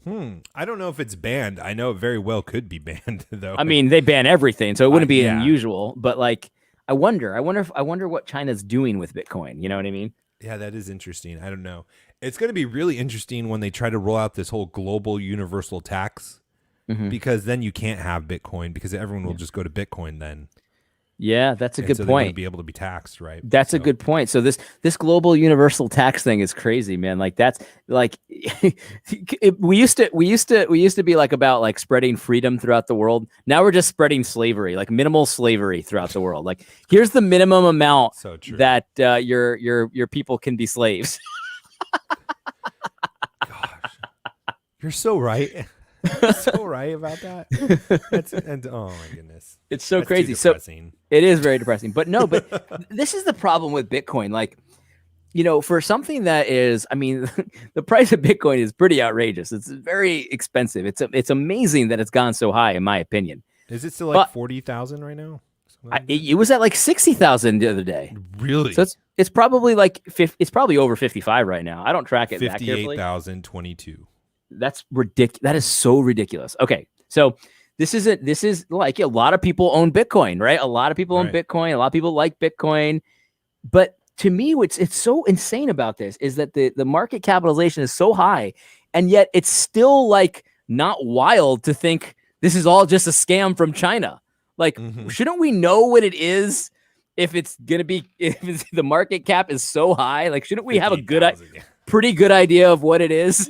I don't know if it's banned. I know it very well could be banned, though.
I mean, they ban everything, so it wouldn't be unusual. But like, I wonder what China's doing with Bitcoin. You know what I mean?
Yeah, that is interesting. I don't know. It's going to be really interesting when they try to roll out this whole global universal tax, because then you can't have Bitcoin because everyone will just go to Bitcoin then.
Yeah, that's a good
They
point.
wouldn't be able to be taxed, right?
That's a good point. So this global universal tax thing is crazy, man. Like that's like we used to be like about like spreading freedom throughout the world. Now we're just spreading slavery, like minimal slavery throughout the world. Like here's the minimum amount that your people can be slaves.
Gosh, you're so right. So right about that. Oh my goodness,
it's so crazy. So it is very depressing. But this is the problem with Bitcoin. Like, for something that is, I mean, the price of Bitcoin is pretty outrageous. It's very expensive. It's amazing that it's gone so high, in my opinion.
Is it still like 40,000 right now?
It was at like 60,000 the other day.
Really?
So it's probably like it's probably over 55 right now. I don't track it that carefully.
58,022.
That's ridiculous. That is so ridiculous. Okay, so this is like a lot of people own Bitcoin, right? A lot of people own Bitcoin. A lot of people like Bitcoin. But to me, it's so insane about this is that the market capitalization is so high, and yet it's still like not wild to think this is all just a scam from China. Like, shouldn't we know what it is if the market cap is so high? Like, shouldn't we have a pretty good idea of what it is?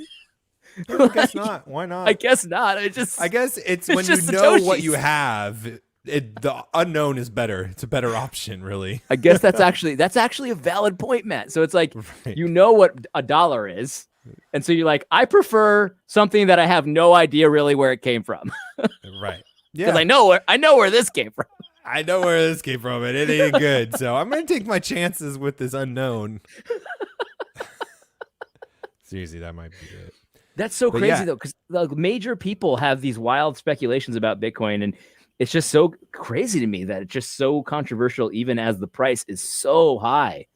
I guess not. Why not?
I guess not. I
guess it's when you know what you have. The unknown is better. It's a better option, really.
I guess that's actually a valid point, Matt. So it's like you know what a dollar is, and so you're like, I prefer something that I have no idea really where it came from.
Right. Yeah.
Because I know where this came from.
I know where this came from, and it ain't good. So I'm gonna take my chances with this unknown. Seriously, that might be it.
That's so crazy though, because major people have these wild speculations about Bitcoin, and it's just so crazy to me that it's just so controversial, even as the price is so high.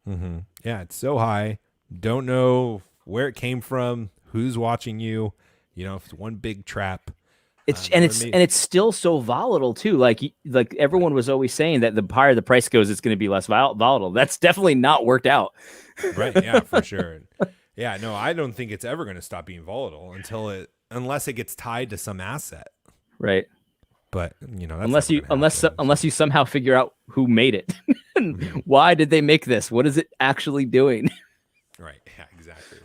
Yeah, it's so high. Don't know where it came from, who's watching you. If it's one big trap.
It's still so volatile too. Like everyone was always saying that the higher the price goes, it's going to be less volatile. That's definitely not worked out.
Right? Yeah, for sure. Yeah, no, I don't think it's ever going to stop being volatile unless it gets tied to some asset.
Right.
But that's
unless you somehow figure out who made it. Why did they make this? What is it actually doing?
Right. Yeah, exactly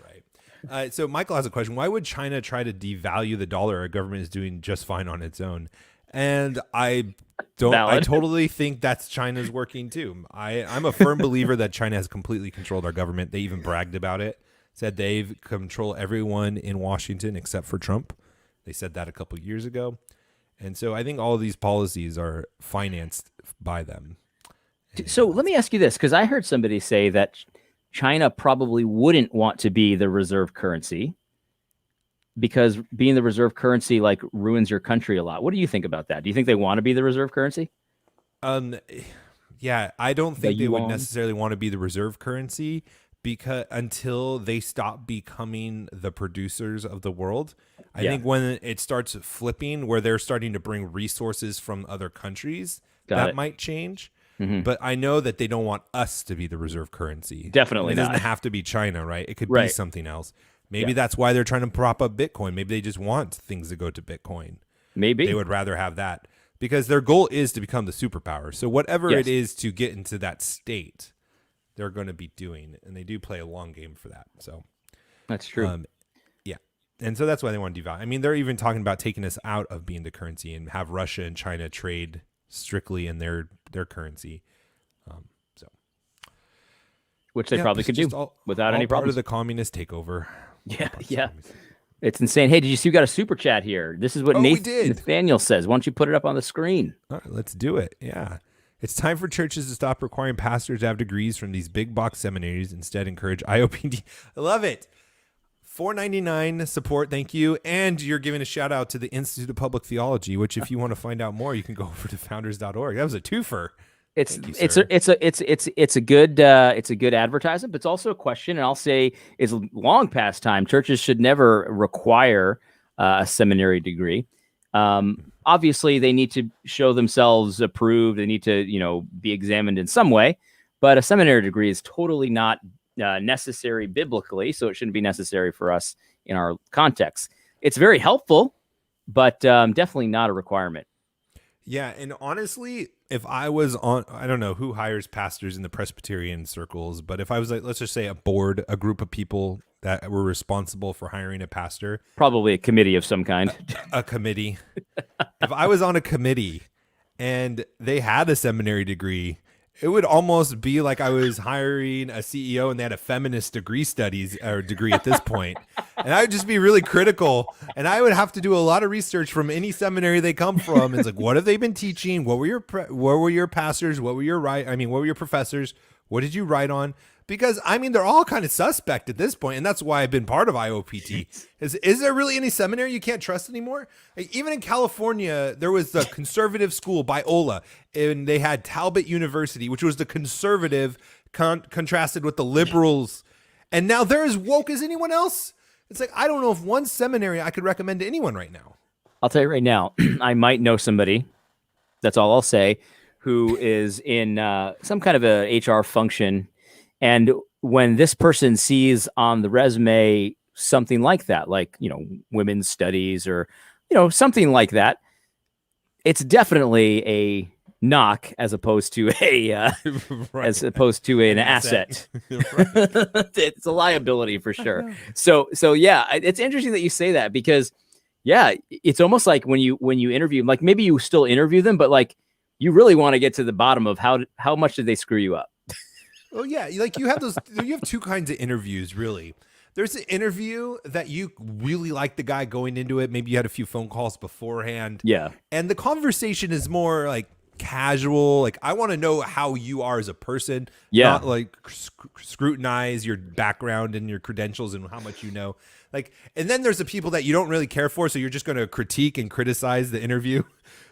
right. So Michael has a question. Why would China try to devalue the dollar? Our government is doing just fine on its own. And I totally think that's China's working too. I'm a firm believer that China has completely controlled our government. They even bragged about it. Said they've controlled everyone in Washington except for Trump. They said that a couple of years ago. And so I think all of these policies are financed by them.
So let me ask you this, because I heard somebody say that China probably wouldn't want to be the reserve currency because being the reserve currency like ruins your country a lot. What do you think about that? Do you think they want to be the reserve currency?
Yeah, I don't think they would necessarily want to be the reserve currency, because until they stop becoming the producers of the world. I
Yeah.
think when it starts flipping, where they're starting to bring resources from other countries,
Got
that
it.
might change.
Mhm.
But I know that they don't want us to be the reserve currency.
Definitely
And it
not.
doesn't have to be China, right? It could be
Right.
something else. Maybe
Yeah.
that's why they're trying to prop up Bitcoin. Maybe they just want things to go to Bitcoin.
Maybe.
They would rather have that because their goal is to become the superpower. So whatever
Yes.
it is to get into that state, they're going to be doing, and they do play a long game for that. So
That's true.
yeah. And so that's why they want to devalue. I mean, they're even talking about taking us out of being the currency and have Russia and China trade strictly in their currency. So
Which they
yeah,
probably
it's
could
just
do
all
without any
part
problems.
of the communist takeover.
Yeah,
All
yeah.
parts of the-
It's insane. Hey, did you see we got a super chat here? This is what
Oh, we did.
Nathaniel says. Why don't you put it up on the screen?
All right, let's do it. Yeah. It's time for churches to stop requiring pastors to have degrees from these big box seminaries. Instead, encourage IOPD. I love it. $4.99 support. Thank you. And you're giving a shout out to the Institute of Public Theology, which if you want to find out more, you can go over to founders.org. That was a twofer.
It's
Thank you,
it's
sir.
a good advertisement, but it's also a question, and I'll say is long past time. Churches should never require a seminary degree. Obviously, they need to show themselves approved. They need to be examined in some way, but a seminary degree is totally not necessary biblically, so it shouldn't be necessary for us in our context. It's very helpful, but definitely not a requirement.
Yeah, and honestly, if I was on, I don't know who hires pastors in the Presbyterian circles, but if I was like, let's just say a board, a group of people that were responsible for hiring a pastor,
Probably a committee of some kind.
a committee. If I was on a committee and they had a seminary degree, it would almost be like I was hiring a CEO and they had a feminist degree at this point. And I would just be really critical, and I would have to do a lot of research from any seminary they come from. It's like, what have they been teaching? What were your pastors? What were your professors? What did you write on? Because they're all kind of suspect at this point, and that's why I've been part of IOPT. Is there really any seminary you can't trust anymore? Like, even in California, there was the conservative school, Biola, and they had Talbot University, which was the conservative contrasted with the liberals, and now they're as woke as anyone else. It's like, I don't know if one seminary I could recommend to anyone right now.
I'll tell you right now, I might know somebody, that's all I'll say, who is in some kind of a HR function. And when this person sees on the resume something like that, like, women's studies or, something like that, it's definitely a knock as opposed to an asset. It's a liability for sure. So yeah, it's interesting that you say that, because yeah, it's almost like when you interview, like maybe you still interview them, but like you really want to get to the bottom of how much did they screw you up.
Oh yeah, like you have two kinds of interviews really. There's an interview that you really like the guy going into it. Maybe you had a few phone calls beforehand.
Yeah.
And the conversation is more like casual. Like, I want to know how you are as a person.
Yeah.
Not like scrutinize your background and your credentials and how much you know. Like, and then there's the people that you don't really care for, so you're just going to critique and criticize the interview.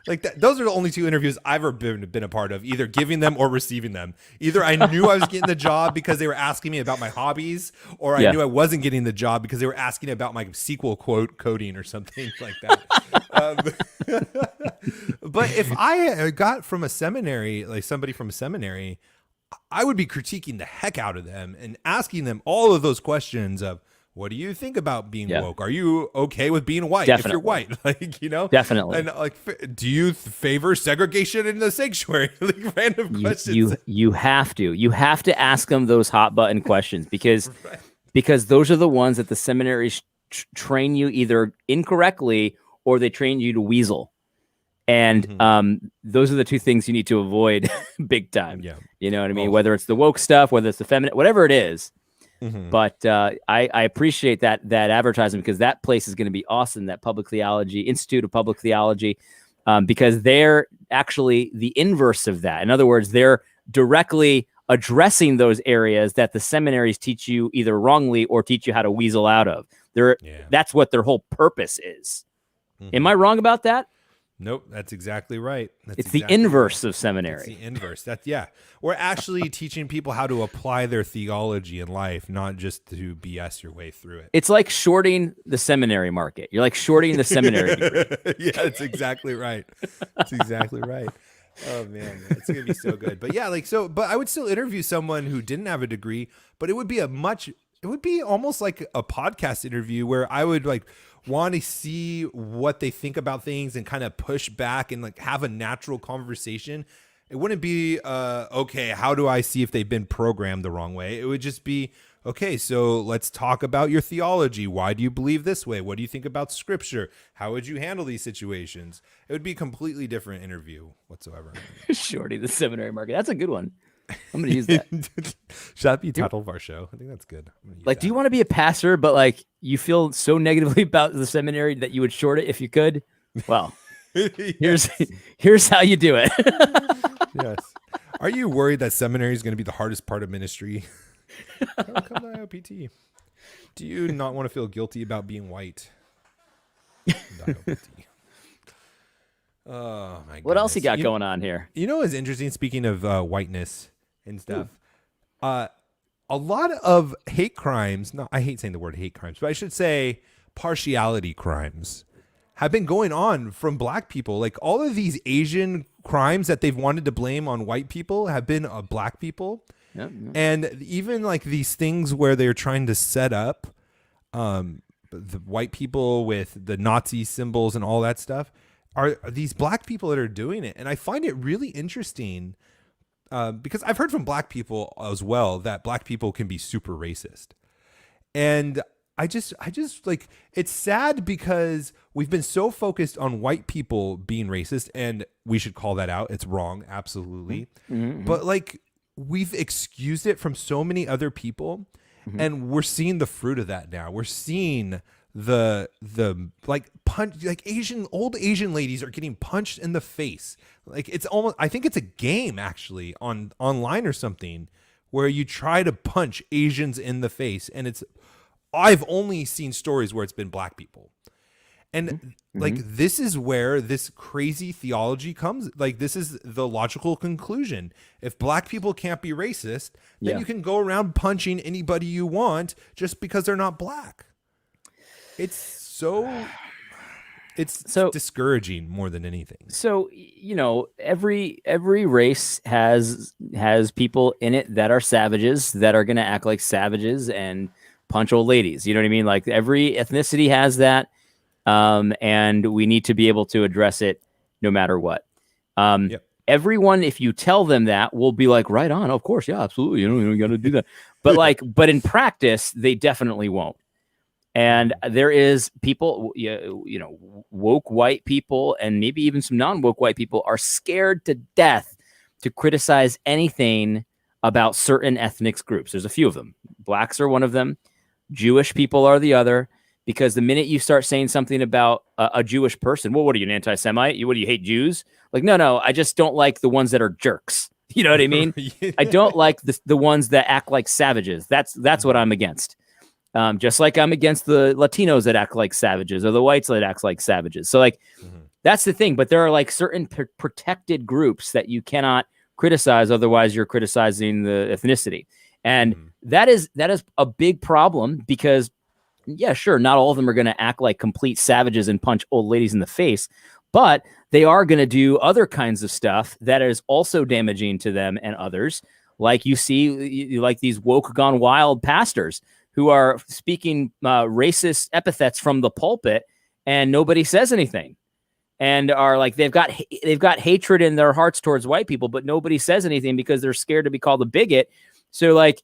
Like that, those are the only two interviews I've ever been a part of, either giving them or receiving them. Either I knew I was getting the job because they were asking me about my hobbies, or I knew I wasn't getting the job because they were asking about my SQL quote coding or something like that. But if I got from a seminary, like somebody from a seminary, I would be critiquing the heck out of them and asking them all of those questions of, what do you think about being woke? Are you okay with being white?
Definitely.
If you're white, like,
Definitely.
and like, do you favor segregation in the sanctuary? Like, random questions.
You have to ask them those hot button questions because those are the ones that the seminaries train you either incorrectly or they train you to weasel. And those are the two things you need to avoid big time.
Yeah.
You know what I mean? Whether it's the woke stuff, whether it's the feminine, whatever it is. But I appreciate that advertisement, because that place is going to be awesome. That Institute of Public Theology, because they're actually the inverse of that. In other words, they're directly addressing those areas that the seminaries teach you either wrongly or teach you how to weasel out of. That's what their whole purpose is. Am I wrong about that?
Nope, that's exactly right. That's
It's the
exactly right.
inverse of
It's
seminary.
the inverse. That's yeah. We're actually teaching people how to apply their theology in life, not just to BS your way through it.
It's like shorting the seminary market. You're like shorting the seminary degree.
Yeah, that's exactly right. That's exactly right. Oh man, it's gonna be so good. But yeah, like so. But I would still interview someone who didn't have a degree, but it would be it would be almost like a podcast interview where I would like want to see what they think about things and kind of push back and like have a natural conversation. It wouldn't be okay, how do I see if they've been programmed the wrong way? It would just be, okay, so let's talk about your theology. Why do you believe this way? What do you think about scripture? How would you handle these situations? It would be a completely different interview whatsoever.
Shorting the seminary market. That's a good one. I'm going to use that.
Should that be the title of our show? I think that's good.
Like, do you want to be a pastor, but like you feel so negatively about the seminary that you would short it if you could? Well,
Yes.
here's how you do it.
Yes. Are you worried that seminary is going to be the hardest part of ministry? Come to IOPT. Do you not want to feel guilty about being white? IOPT. Oh my god.
What else you got going on here?
You know what's interesting, speaking of whiteness and stuff? A lot of hate crimes, no, I hate saying the word hate crimes, but I should say partiality crimes have been going on from black people. Like all of these Asian crimes that they've wanted to blame on white people have been black people.
Yep.
And even like these things where they're trying to set up the white people with the Nazi symbols and all that stuff are these black people that are doing it. And I find it really interesting because I've heard from black people as well that black people can be super racist. And I just like, it's sad because we've been so focused on white people being racist, and we should call that out. It's wrong. Absolutely. Mm-hmm. But like, we've excused it from so many other people, and we're seeing the fruit of that now. We're seeing the like punch, like old Asian ladies are getting punched in the face. Like it's almost, I think it's a game actually online or something where you try to punch Asians in the face, and I've only seen stories where it's been black people. And like, this is where this crazy theology comes. Like, this is the logical conclusion. If black people can't be racist, then you can go around punching anybody you want just because they're not black. It's so discouraging more than anything.
So, you know, every race has people in it that are savages, that are going to act like savages and punch old ladies. You know what I mean? Like every ethnicity has that. And we need to be able to address it no matter what. Everyone, if you tell them that, will be like, right on. Of course. Yeah, absolutely. You got to do that. But but in practice, they definitely won't. And there is people, you know, woke white people and maybe even some non-woke white people are scared to death to criticize anything about certain ethnic groups. There's a few of them. Blacks are one of them. Jewish people are the other. Because the minute you start saying something about a Jewish person, well, what are you, an anti-Semite? What do you hate Jews? Like, no, I just don't like the ones that are jerks. You know what I mean? I don't like the ones that act like savages. That's what I'm against. Just like I'm against the Latinos that act like savages or the whites that act like savages. So like, that's the thing. But there are like certain protected groups that you cannot criticize. Otherwise, you're criticizing the ethnicity. And that is a big problem because, yeah, sure, not all of them are going to act like complete savages and punch old ladies in the face, but they are going to do other kinds of stuff that is also damaging to them and others. Like you see, like these woke gone wild pastors who are speaking racist epithets from the pulpit and nobody says anything, and are like, they've got hatred in their hearts towards white people, but nobody says anything because they're scared to be called a bigot. So like,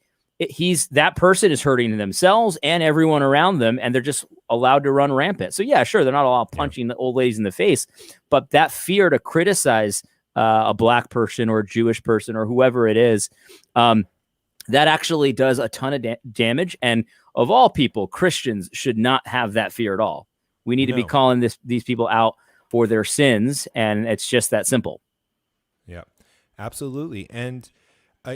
that person is hurting themselves and everyone around them, and they're just allowed to run rampant. So yeah, sure, they're not all punching the old ladies in the face, but that fear to criticize a black person or a Jewish person or whoever it is, that actually does a ton of damage. And of all people, Christians should not have that fear at all. We need to be calling these people out for their sins, and it's just that simple.
Yeah, absolutely. And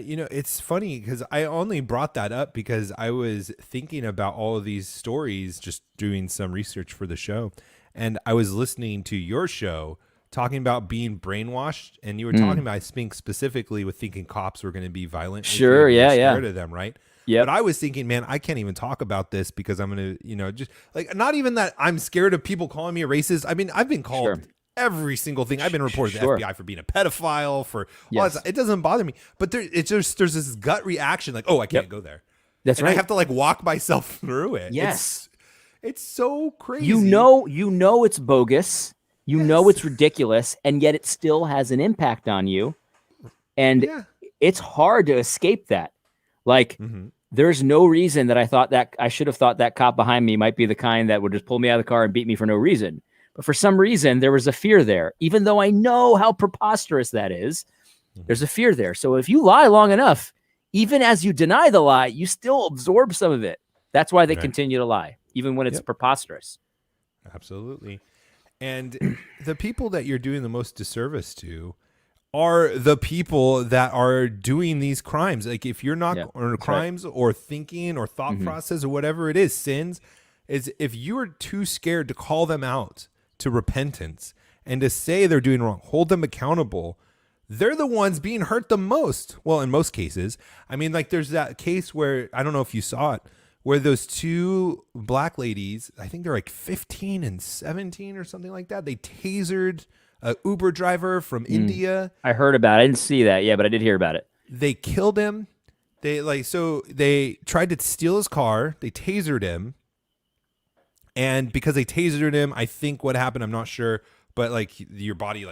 you know, it's funny because I only brought that up because I was thinking about all of these stories, just doing some research for the show. And I was listening to your show talking about being brainwashed, and you were talking about, I think, specifically with thinking cops were going to be violent.
Sure,
if you were
yeah,
scared of them, right?
Yep.
But I was thinking, man, I can't even talk about this because I'm going to, just like, not even that I'm scared of people calling me a racist. I mean, I've been called every single thing. I've been reported to the FBI for being a pedophile, for all that. It doesn't bother me. But there's this gut reaction like, oh, I can't go there.
That's
and
right.
I have to like walk myself through it.
Yes.
It's so crazy.
You know it's bogus. You know it's ridiculous, and yet it still has an impact on you. And it's hard to escape that. Like, there's no reason that I should have thought that cop behind me might be the kind that would just pull me out of the car and beat me for no reason. But for some reason, there was a fear there. Even though I know how preposterous that is, there's a fear there. So if you lie long enough, even as you deny the lie, you still absorb some of it. That's why they continue to lie, even when it's preposterous.
Absolutely. And the people that you're doing the most disservice to are the people that are doing these crimes. Like if you're not or crimes or thinking or thought process or whatever it is, sins, is if you are too scared to call them out to repentance and to say they're doing wrong, hold them accountable, they're the ones being hurt the most. Well, in most cases. I mean, like there's that case where, I don't know if you saw it, where those two black ladies, I think they're like 15 and 17 or something like that. They tasered a Uber driver from India.
I heard about it. I didn't see that. Yeah, but I did hear about it.
They killed him. They tried to steal his car. They tasered him. And because they tasered him, I think what happened, I'm not sure, but like your body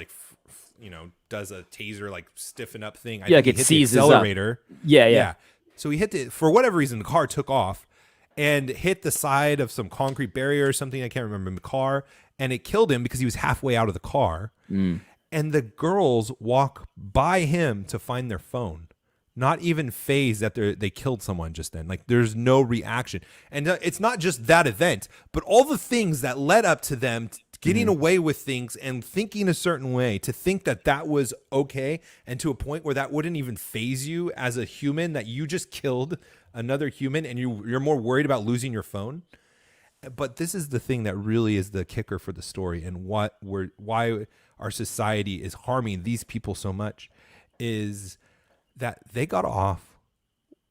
does a taser like stiffen up thing. I think
like it seizes
the accelerator.
Up. Yeah.
So he hit for whatever reason, the car took off and hit the side of some concrete barrier or something. I can't remember the car. And it killed him because he was halfway out of the car. And the girls walk by him to find their phone. Not even phased that they killed someone just then. Like there's no reaction. And it's not just that event, but all the things that led up to them getting away with things and thinking a certain way, to think that that was okay, and to a point where that wouldn't even phase you as a human, that you just killed another human and you're more worried about losing your phone. But this is the thing that really is the kicker for the story, and why our society is harming these people so much is that they got off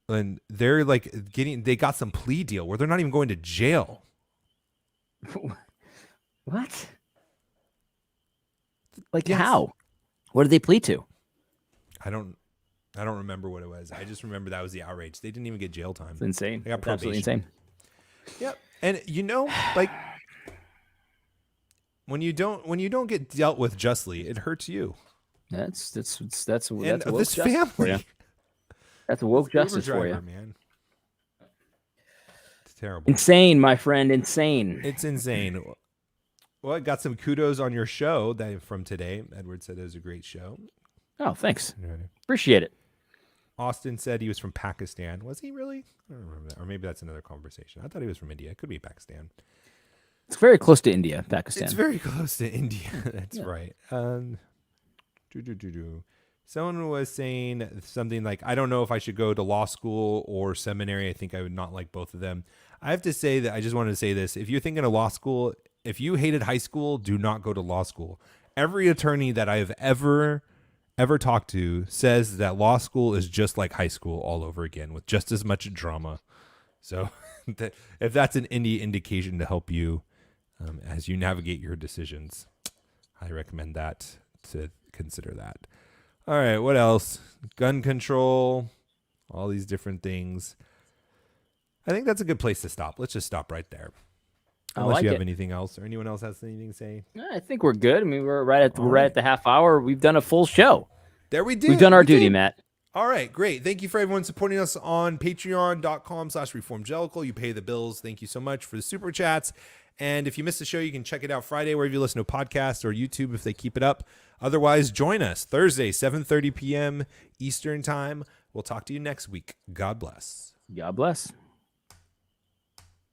and they're like they got some plea deal where they're not even going to jail.
What? Like how? What did they plead to?
I don't remember what it was. I just remember that was the outrage. They didn't even get jail time.
It's insane.
They got
probation. Absolutely insane.
Yep. And like when you don't get dealt with justly, it hurts you.
That's woke
this family
for you. That's a woke justice
driver,
for you,
man. It's terrible.
Insane, my friend. Insane.
It's insane. Well, I got some kudos on your show from today. Edward said it was a great show.
Oh, thanks. Appreciate it.
Austin said he was from Pakistan. Was he really? I don't remember that. Or maybe that's another conversation. I thought he was from India. It could be Pakistan.
It's very close to India, Pakistan.
It's very close to India. That's right. Someone was saying something like, I don't know if I should go to law school or seminary. I think I would not like both of them. I have to say that I just wanted to say this. If you're thinking of law school, if you hated high school, do not go to law school. Every attorney that I have ever talked to says that law school is just like high school all over again with just as much drama. So if that's an indication to help you as you navigate your decisions, I recommend that, to consider that. All right, what else? Gun control, all these different things. I think that's a good place to stop. Let's just stop right there. Unless you have anything else, or anyone else has anything to say.
I think we're good. I mean, we're right at the half hour. We've done a full show.
There we did.
We've done our duty, Matt.
All right, great. Thank you for everyone supporting us on patreon.com/reformjelical. You pay the bills. Thank you so much for the super chats. And if you missed the show, you can check it out Friday wherever you listen to podcasts, or YouTube if they keep it up. Otherwise, join us Thursday, 7:30 p.m. Eastern time. We'll talk to you next week. God bless.
God bless.